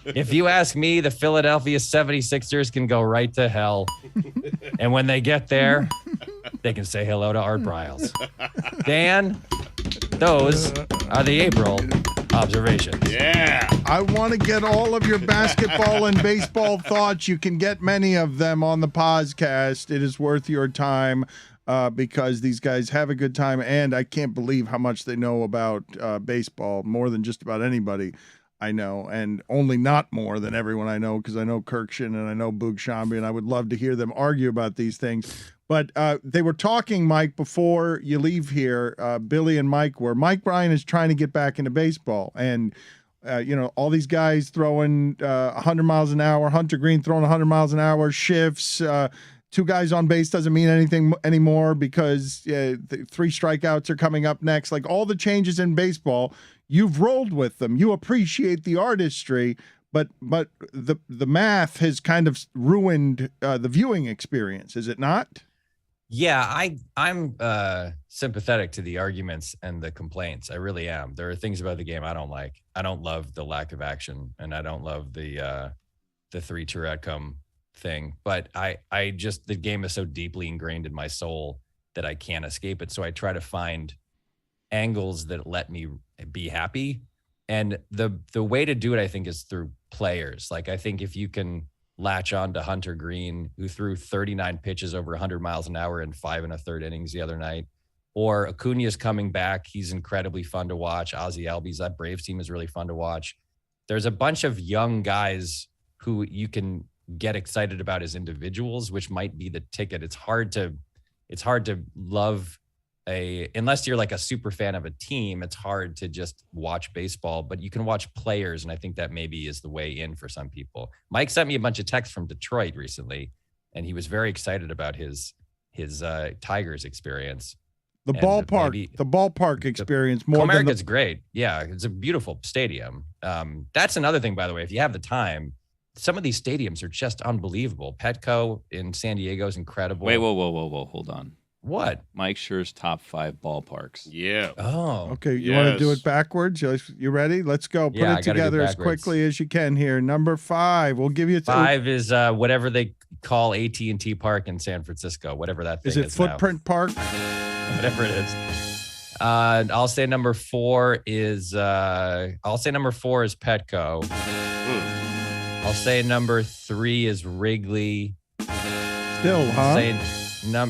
If you ask me, the Philadelphia 76ers can go right to hell. And when they get there, they can say hello to Art Briles. Dan, those are the April observations. Yeah. I want to get all of your basketball and baseball thoughts. You can get many of them on the podcast. It is worth your time. Because these guys have a good time, and I can't believe how much they know about baseball, more than just about anybody I know, and only not more than everyone I know, because I know Kirkshin and I know Boog Shambi, and I would love to hear them argue about these things. But they were talking, Mike, before you leave here, Billy and Mike were. Mike Bryan is trying to get back into baseball, and all these guys throwing 100 miles an hour, Hunter Green throwing 100 miles an hour, shifts, 2 guys on base doesn't mean anything anymore because 3 strikeouts are coming up next. Like all the changes in baseball, you've rolled with them. You appreciate the artistry, but the math has kind of ruined the viewing experience, is it not? Yeah, I'm sympathetic to the arguments and the complaints. I really am. There are things about the game I don't like. I don't love the lack of action, and I don't love the 3-2 outcome thing, but I just, the game is so deeply ingrained in my soul that I can't escape it. So I try to find angles that let me be happy. And the way to do it, I think, is through players. Like, I think if you can latch on to Hunter Green, who threw 39 pitches over 100 miles an hour in 5 1/3 innings the other night, or Acuna's coming back. He's incredibly fun to watch. Ozzie Albies, that Braves team is really fun to watch. There's a bunch of young guys who you can get excited about as individuals, which might be the ticket. It's hard to love unless you're like a super fan of a team, it's hard to just watch baseball, but you can watch players. And I think that maybe is the way in for some people. Mike sent me a bunch of texts from Detroit recently, and he was very excited about his Tigers experience. The ballpark experience more than Comerica's great. Yeah, it's a beautiful stadium. That's another thing, by the way, if you have the time, some of these stadiums are just unbelievable. Petco in San Diego is incredible. Wait, whoa, hold on. What? Mike Schur's top 5 ballparks. Yeah. Oh. Okay, you want to do it backwards? You ready? Let's go. Put it together as quickly as you can here. Number 5. We'll give you 5 is whatever they call AT&T Park in San Francisco, whatever that thing is. Is it Footprint now. Park? Whatever it is. I'll say number 4 is Petco. I'll say number 3 is Wrigley. Still, huh?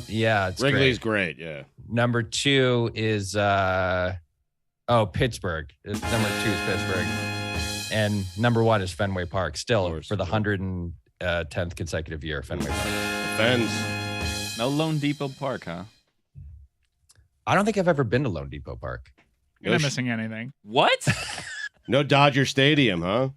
Yeah, it's Wrigley's great. Yeah. Number 2 is Pittsburgh. Number 2 is Pittsburgh, and number 1 is Fenway Park. Still for the 110th consecutive year, Fenway Park. Defense. No Lone Depot Park, huh? I don't think I've ever been to Lone Depot Park. You're not missing anything. What? No Dodger Stadium, huh?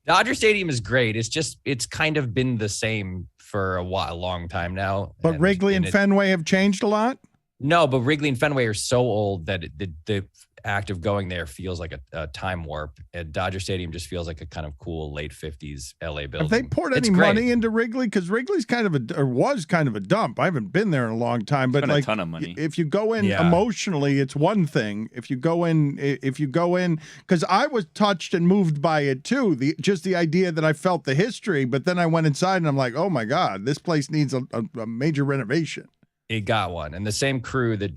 Dodger Stadium is great. It's kind of been the same for a long time now. But Wrigley and Fenway have changed a lot? No, but Wrigley and Fenway are so old that the act of going there feels like a time warp. And Dodger Stadium just feels like a kind of cool late 50s LA building. Have they poured any money into Wrigley? Because Wrigley's was kind of a dump. I haven't been there in a long time, but like a ton of money. If you go in emotionally, it's one thing. If you go in, because I was touched and moved by it too. Just the idea that I felt the history, but then I went inside and I'm like, oh my God, this place needs a major renovation. It got one. And the same crew that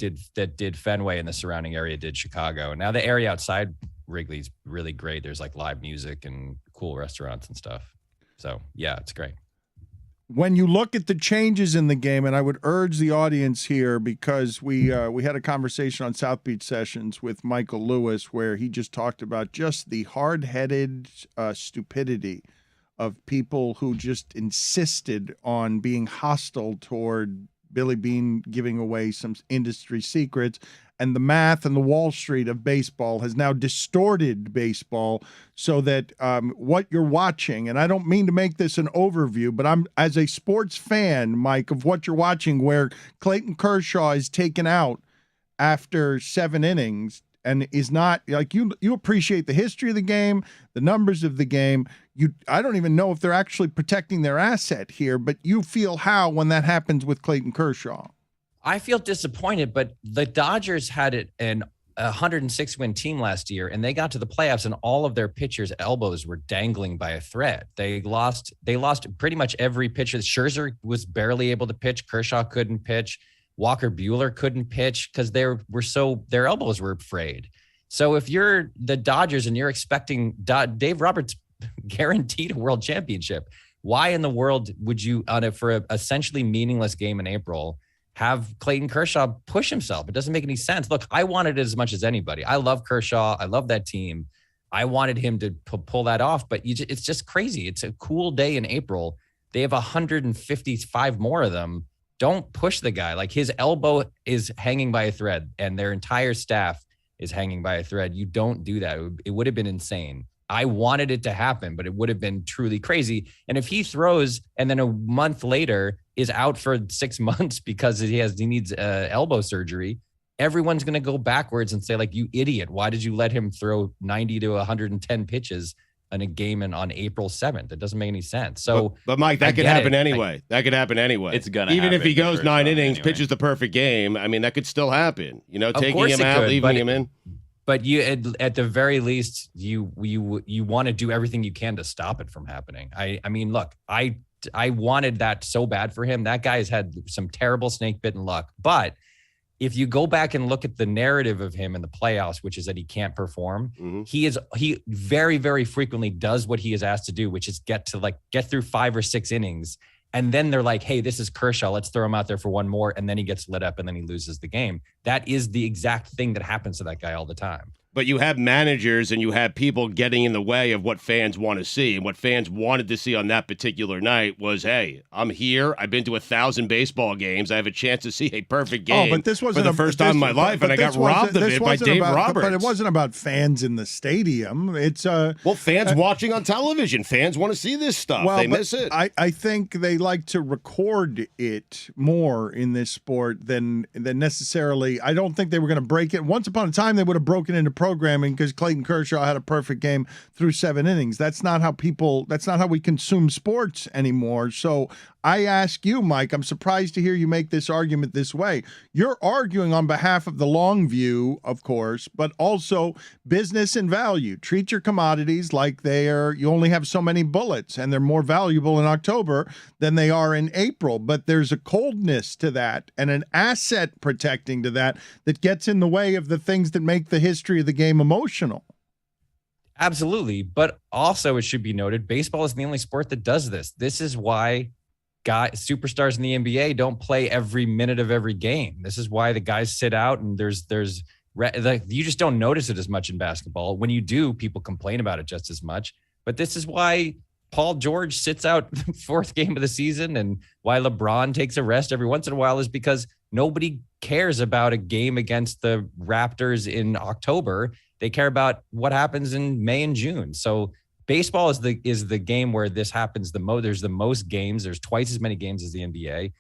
did Fenway in the surrounding area did Chicago. Now the area outside Wrigley's really great. There's like live music and cool restaurants and stuff. So yeah, it's great. When you look at the changes in the game, and I would urge the audience here, because we had a conversation on South Beach Sessions with Michael Lewis where he just talked about just the hard-headed stupidity of people who just insisted on being hostile toward Billy Beane giving away some industry secrets, and the math and the Wall Street of baseball has now distorted baseball so that what you're watching, and I don't mean to make this an overview, but I'm, as a sports fan, Mike, of what you're watching, where Clayton Kershaw is taken out after 7 innings and is not like you appreciate the history of the game, the numbers of the game. I don't even know if they're actually protecting their asset here, but you feel how when that happens with Clayton Kershaw? I feel disappointed, but the Dodgers had an 106-win team last year, and they got to the playoffs, and all of their pitchers' elbows were dangling by a thread. They lost pretty much every pitcher. Scherzer was barely able to pitch. Kershaw couldn't pitch. Walker Buehler couldn't pitch because their elbows were frayed. So if you're the Dodgers and you're expecting Dave Roberts guaranteed a world championship, why in the world would you, for an essentially meaningless game in April, have Clayton Kershaw push himself? It doesn't make any sense. Look, I wanted it as much as anybody. I love Kershaw. I love that team. I wanted him to pull that off, but it's just crazy. It's a cool day in April. They have 155 more of them. Don't push the guy. Like, his elbow is hanging by a thread and their entire staff is hanging by a thread. You don't do that. It would have been insane. I wanted it to happen, but it would have been truly crazy. And if he throws and then a month later is out for 6 months because he needs elbow surgery, everyone's going to go backwards and say, like, you idiot, why did you let him throw 90 to 110 pitches in a game on April 7th? It doesn't make any sense. So, but Mike, that could happen anyway. That could happen anyway. It's gonna even happen if he goes 9 innings, anyway. pitches the perfect game. I mean, that could still happen. You know, taking him it out, could, leaving him in. But you, at the very least, you want to do everything you can to stop it from happening. I mean, look, I wanted that so bad for him. That guy's had some terrible snake bitten luck. But if you go back and look at the narrative of him in the playoffs, which is that he can't perform, he very, very frequently does what he is asked to do, which is get through 5 or 6 innings. And then they're like, hey, this is Kershaw. Let's throw him out there for one more. And then he gets lit up and then he loses the game. That is the exact thing that happens to that guy all the time. But you have managers and you have people getting in the way of what fans want to see. And what fans wanted to see on that particular night was, hey, I'm here. I've been to 1,000 baseball games. I have a chance to see a perfect game but this wasn't for the first time in my life, and I got robbed of it by Dave Roberts. But it wasn't about fans in the stadium. It's fans watching on television. Fans want to see this stuff. They miss it. I think they like to record it more in this sport than necessarily. I don't think they were going to break it. Once upon a time, they would have broken into programming because Clayton Kershaw had a perfect game through 7 innings. That's not how we consume sports anymore. So I ask you, Mike, I'm surprised to hear you make this argument this way. You're arguing on behalf of the long view, of course, but also business and value. Treat your commodities like you only have so many bullets and they're more valuable in October than they are in April. But there's a coldness to that and an asset protecting to that gets in the way of the things that make the history of the game emotional. Absolutely. But also, it should be noted, baseball is the only sport that does this. This is why superstars in the NBA don't play every minute of every game. This is why the guys sit out, and you just don't notice it as much in basketball. When you do, people complain about it just as much. But this is why Paul George sits out the 4th game of the season, and why LeBron takes a rest every once in a while, is because nobody cares about a game against the Raptors in October. They care about what happens in May and June. So baseball is the game where this happens the most. There's the most games. There's twice as many games as the NBA.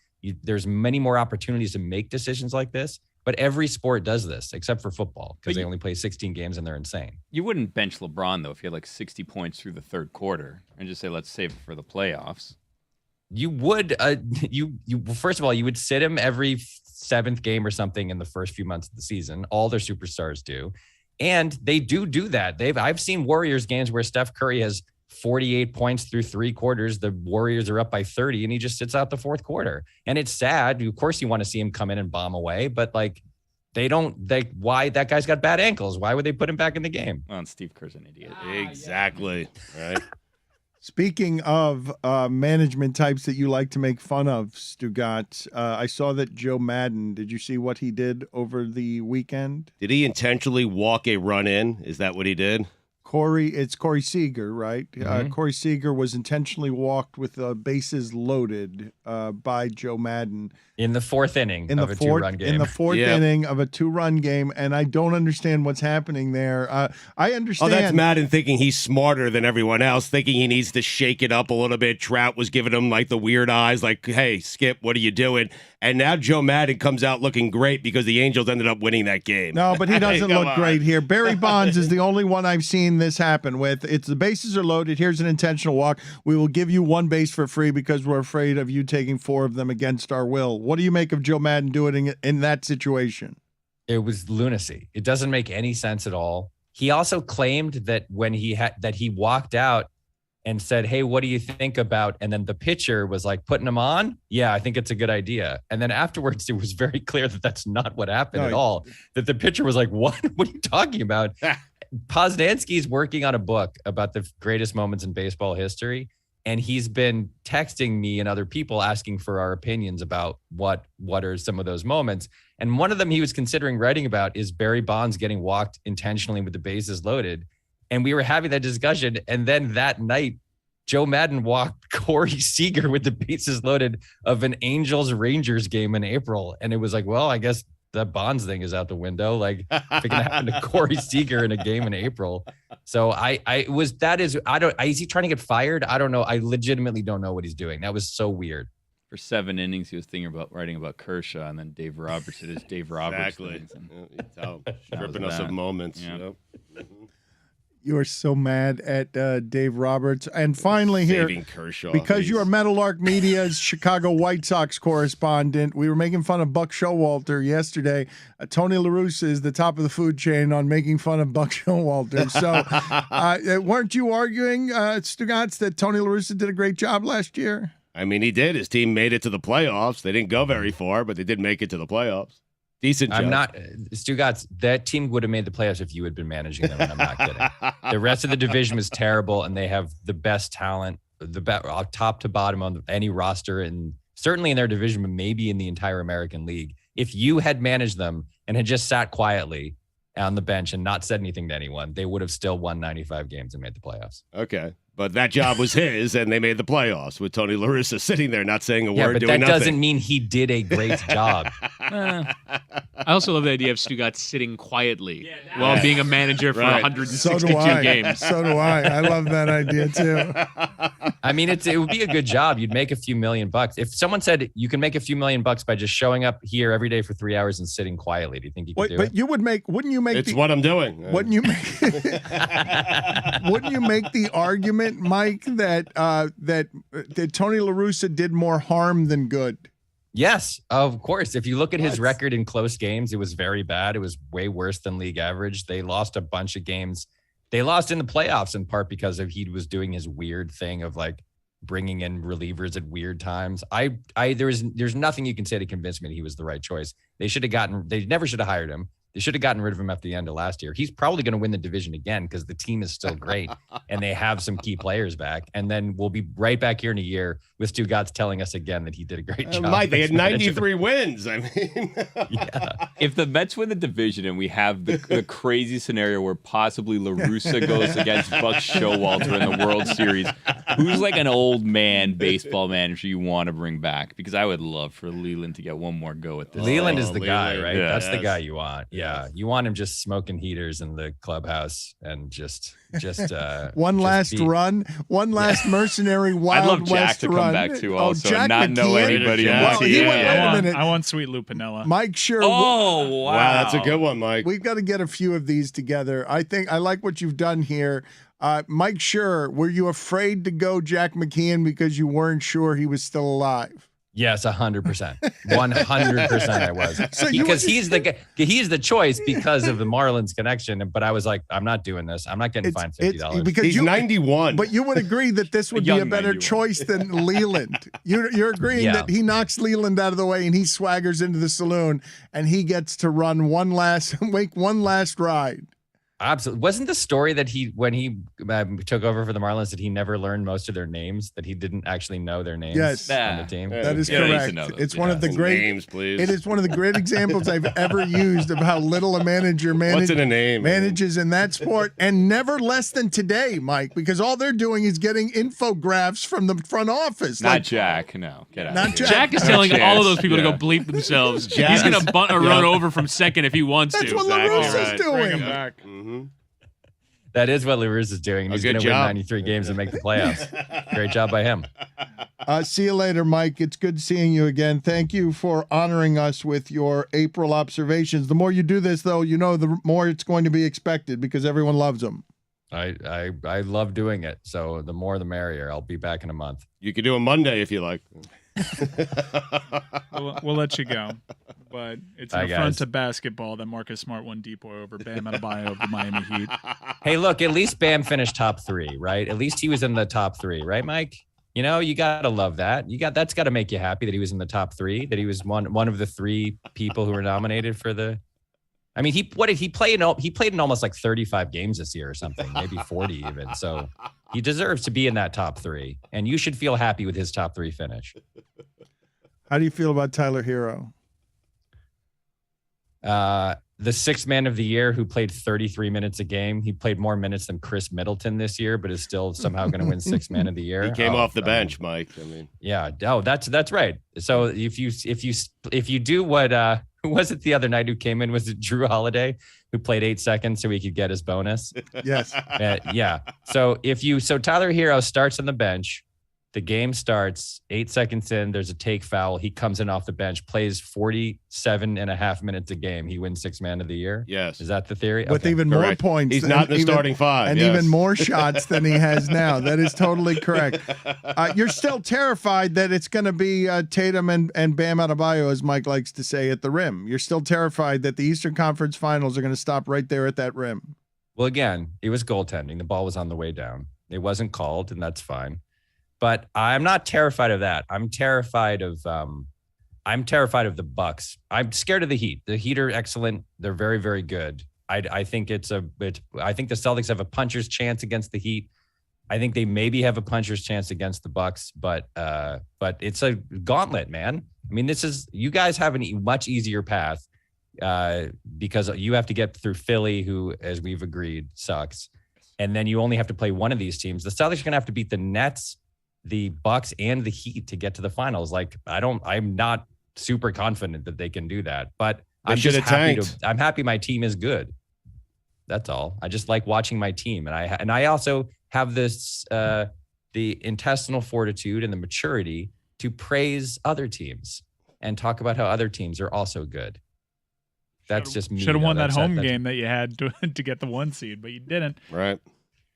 There's many more opportunities to make decisions like this. But every sport does this except for football because they only play 16 games and they're insane. You wouldn't bench LeBron, though, if he had like 60 points through the third quarter and just say, let's save it for the playoffs. You would, first of all, you would sit him every 7th game or something in the first few months of the season. All their superstars do. And they do that. I've seen Warriors games where Steph Curry has 48 points through 3 quarters. The Warriors are up by 30 and he just sits out the 4th quarter. And it's sad. Of course you want to see him come in and bomb away, but like why that guy's got bad ankles? Why would they put him back in the game? Well, and Steve Kerr's an idiot. Exactly. Right. Speaking of management types that you like to make fun of, Stugotz, I saw that Joe Madden, did you see what he did over the weekend? Did he intentionally walk a run in? Is that what he did? It's Corey Seager, right? Corey Seager was intentionally walked with bases loaded by Joe Madden. In the 4th inning of a 2-run game. In the 4th inning of a 2-run game, and I don't understand what's happening there. I understand. Oh, that's Madden thinking he's smarter than everyone else, thinking he needs to shake it up a little bit. Trout was giving him like the weird eyes, like, hey, Skip, what are you doing? And now Joe Madden comes out looking great because the Angels ended up winning that game. No, but he doesn't look great here. Barry Bonds is the only one I've seen this happen with. It's the bases are loaded. Here's an intentional walk. We will give you 1 base for free because we're afraid of you taking 4 of them against our will. What do you make of Joe Madden doing it in that situation? It was lunacy. It doesn't make any sense at all. He also claimed that when he walked out and said, hey, what do you think about? And then the pitcher was like, putting him on? Yeah, I think it's a good idea. And then afterwards, it was very clear that that's not what happened at all. That the pitcher was like, what? What are you talking about? Poznansky's working on a book about the greatest moments in baseball history. And he's been texting me and other people asking for our opinions about what are some of those moments. And one of them he was considering writing about is Barry Bonds getting walked intentionally with the bases loaded. And we were having that discussion. And then that night, Joe Madden walked Corey Seager with the bases loaded of an Angels-Rangers game in April. And it was like, well, I guess that Bonds thing is out the window. Like, if it can happen to Corey Seager in a game in April. So is he trying to get fired? I don't know. I legitimately don't know what he's doing. That was so weird. For 7 innings, he was thinking about writing about Kershaw, and then Dave Roberts did his Dave Roberts. Exactly. Stripping us of moments. Yeah. Yep. You are so mad at Dave Roberts. And finally Saving here, Kershaw, because you are Meadowlark Media's Chicago White Sox correspondent, we were making fun of Buck Showalter yesterday. Tony La Russa is the top of the food chain on making fun of Buck Showalter. So weren't you arguing, Stugotz, that Tony La Russa did a great job last year? I mean, he did. His team made it to the playoffs. They didn't go very far, but they did make it to the playoffs. Decent job. I'm not, Stugotz, that team would have made the playoffs if you had been managing them, and I'm not kidding. The rest of the division was terrible, and they have the best talent, top to bottom on any roster, and certainly in their division, but maybe in the entire American League. If you had managed them and had just sat quietly on the bench and not said anything to anyone, they would have still won 95 games and made the playoffs. Okay. But that job was his, and they made the playoffs with Tony La Russa sitting there not saying a word, but doing that nothing. doesn't mean he did a great job. I also love the idea of Stugotz sitting quietly while being a manager for 162 games. So do I. I love that idea, too. I mean, it would be a good job. You'd make a few $1,000,000. If someone said you can make a few $1,000,000 by just showing up here every day for 3 hours and sitting quietly, do you think you could do but it? you would make, wouldn't you make It's what I'm doing. Wouldn't you make wouldn't you make the argument, Mike, that Tony La Russa did more harm than good? Yes, of course. If you look at his record in close games, it was very bad. It was way worse than league average. They lost a bunch of games. They lost in the playoffs in part because he was doing his weird thing of like bringing in relievers at weird times. There's nothing you can say to convince me that he was the right choice. They never should have hired him. They should have gotten rid of him at the end of last year. He's probably going to win the division again because the team is still great and they have some key players back. And then we'll be right back here in a year with Stugotz telling us again that he did a great job. Mike, they had 93 wins. I mean, yeah. If the Mets win the division and we have the crazy scenario where possibly La Russa goes against Buck Showalter in the World Series, who's like an old man baseball manager you want to bring back? Because I would love for Leland to get one more go at this. Leland is the guy, right? Yeah. That's the guy you want. Yeah. Yeah, you want him just smoking heaters in the clubhouse and just one last mercenary Wild I'd love West Jack to run. come back too, also, Jack and not know McKeon? anybody. Well, he went, wait a minute. I want sweet Lou Pinella. Mike Schur. Oh, wow. Wow, that's a good one, Mike. We've got to get a few of these together. I think I like what you've done here. Mike Schur, were you afraid to go Jack McKeon because you weren't sure he was still alive? Yes, 100%. 100% I was. So because he's the choice because of the Marlins connection. But I was like, I'm not doing this. I'm not getting fined $50. Because He's 91. But you would agree that this would be a better 91. choice than Leland. You're agreeing that he knocks Leland out of the way and he swaggers into the saloon and he gets to run one last ride. Absolutely. Wasn't the story that when he took over for the Marlins that he never learned most of their names, that he didn't actually know their names on the team? That is Yeah, I correct. used to know those, It's one of the great names, please. It is one of the great examples I've ever used of how little a manager What's in a name? manages in that sport, and never less than today, Mike, because all they're doing is getting infographics from the front office. Not Jack. No, get out. Not of here. Jack. Jack is telling chance. all of those people to Yeah. go bleep themselves. Jack He's going is- to bunt a run over from second if he wants That's to. what Exactly LaRussa's right. Bring doing. him back. Mm-hmm. That is what LaRusse is doing. He's going good to win job. 93 games and make the playoffs. Great job by him. See you later, Mike. It's good seeing you again. Thank you for honoring us with your April observations. The more you do this, though, the more it's going to be expected because everyone loves them. I love doing it. So the more the merrier. I'll be back in a month. You could do a Monday if you like. We'll let you go. But it's an Bye, affront guys. to basketball that Marcus Smart won DPOY over Bam Adebayo of the Miami Heat. Hey, look, at least Bam finished top 3, right? At least he was in the top 3, right, Mike? You know, you gotta love that. That's got to make you happy that he was in the top 3. That he was one of the 3 people who were nominated for the. I mean, he played in almost like 35 games this year or something, maybe 40 even. So he deserves to be in that top 3, and you should feel happy with his top 3 finish. How do you feel about Tyler Hero? The 6th man of the year who played 33 minutes a game. He played more minutes than Chris Middleton this year, but is still somehow going to win 6th man of the year. He came off the bench, Mike. I mean, yeah. Oh, that's right. So if you do what who was it the other night who came in? Was it Drew Holiday who played 8 seconds so he could get his bonus? Yes. Yeah. So Tyler Hero starts on the bench. The game starts 8 seconds in. There's a take foul. He comes in off the bench, plays 47.5 minutes a game. He wins 6th man of the year. yes. Is that the theory? With Okay. even more Correct. points. He's not in the starting 5. And yes. even more shots than he has now. That is totally correct. You're still terrified that it's going to be Tatum and Bam Adebayo, as Mike likes to say, at the rim. You're still terrified that the Eastern Conference Finals are going to stop right there at that rim. Well, again, it was goaltending. The ball was on the way down. It wasn't called, and that's fine. But I'm not terrified of that. I'm terrified of the Bucks. I'm scared of the Heat. The Heat are excellent. They're very, very good. I think I think the Celtics have a puncher's chance against the Heat. I think they maybe have a puncher's chance against the Bucks, but it's a gauntlet, man. I mean, you guys have a much easier path because you have to get through Philly, who, as we've agreed, sucks. And then you only have to play one of these teams. The Celtics are going to have to beat the Nets, the Bucks, and the Heat to get to the finals. Like, I'm not super confident that they can do that, but I'm just happy I'm happy my team is good. That's all. I just like watching my team. And I also have this, the intestinal fortitude and the maturity to praise other teams and talk about how other teams are also good. That's just me. Should have won that home that's- game that you had to get the 1 seed, but you didn't. Right.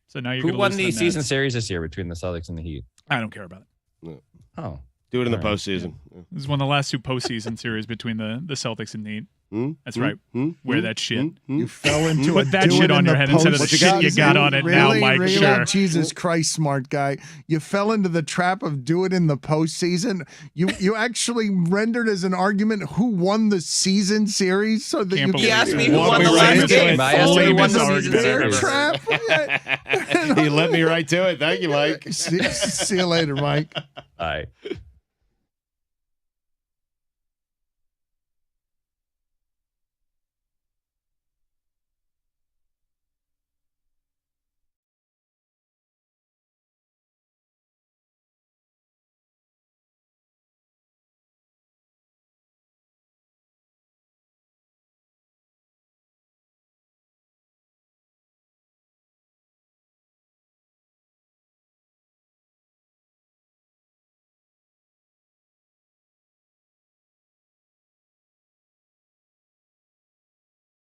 So now you're Who going to won lose the the season Nets. series this year between the Celtics and the Heat? I don't care about it. Oh, Do it in the All right. postseason. This is one of the last 2 postseason series between the Celtics and the Heat. That's right. Wear that shit. You fell into Put it. that Do shit it on in your the head instead of the post- shit you got on it now, Really? Mike. Really? Sure. Jesus Christ, smart guy. You fell into the trap of do it in the postseason. You actually rendered as an argument who won the season series so that Can't you believe He asked it. me who What won we the ran last into game. it. I asked him who won the Famous season argument series. ever. trap. He led me right to it. Thank you, Mike. See you later, Mike. All right.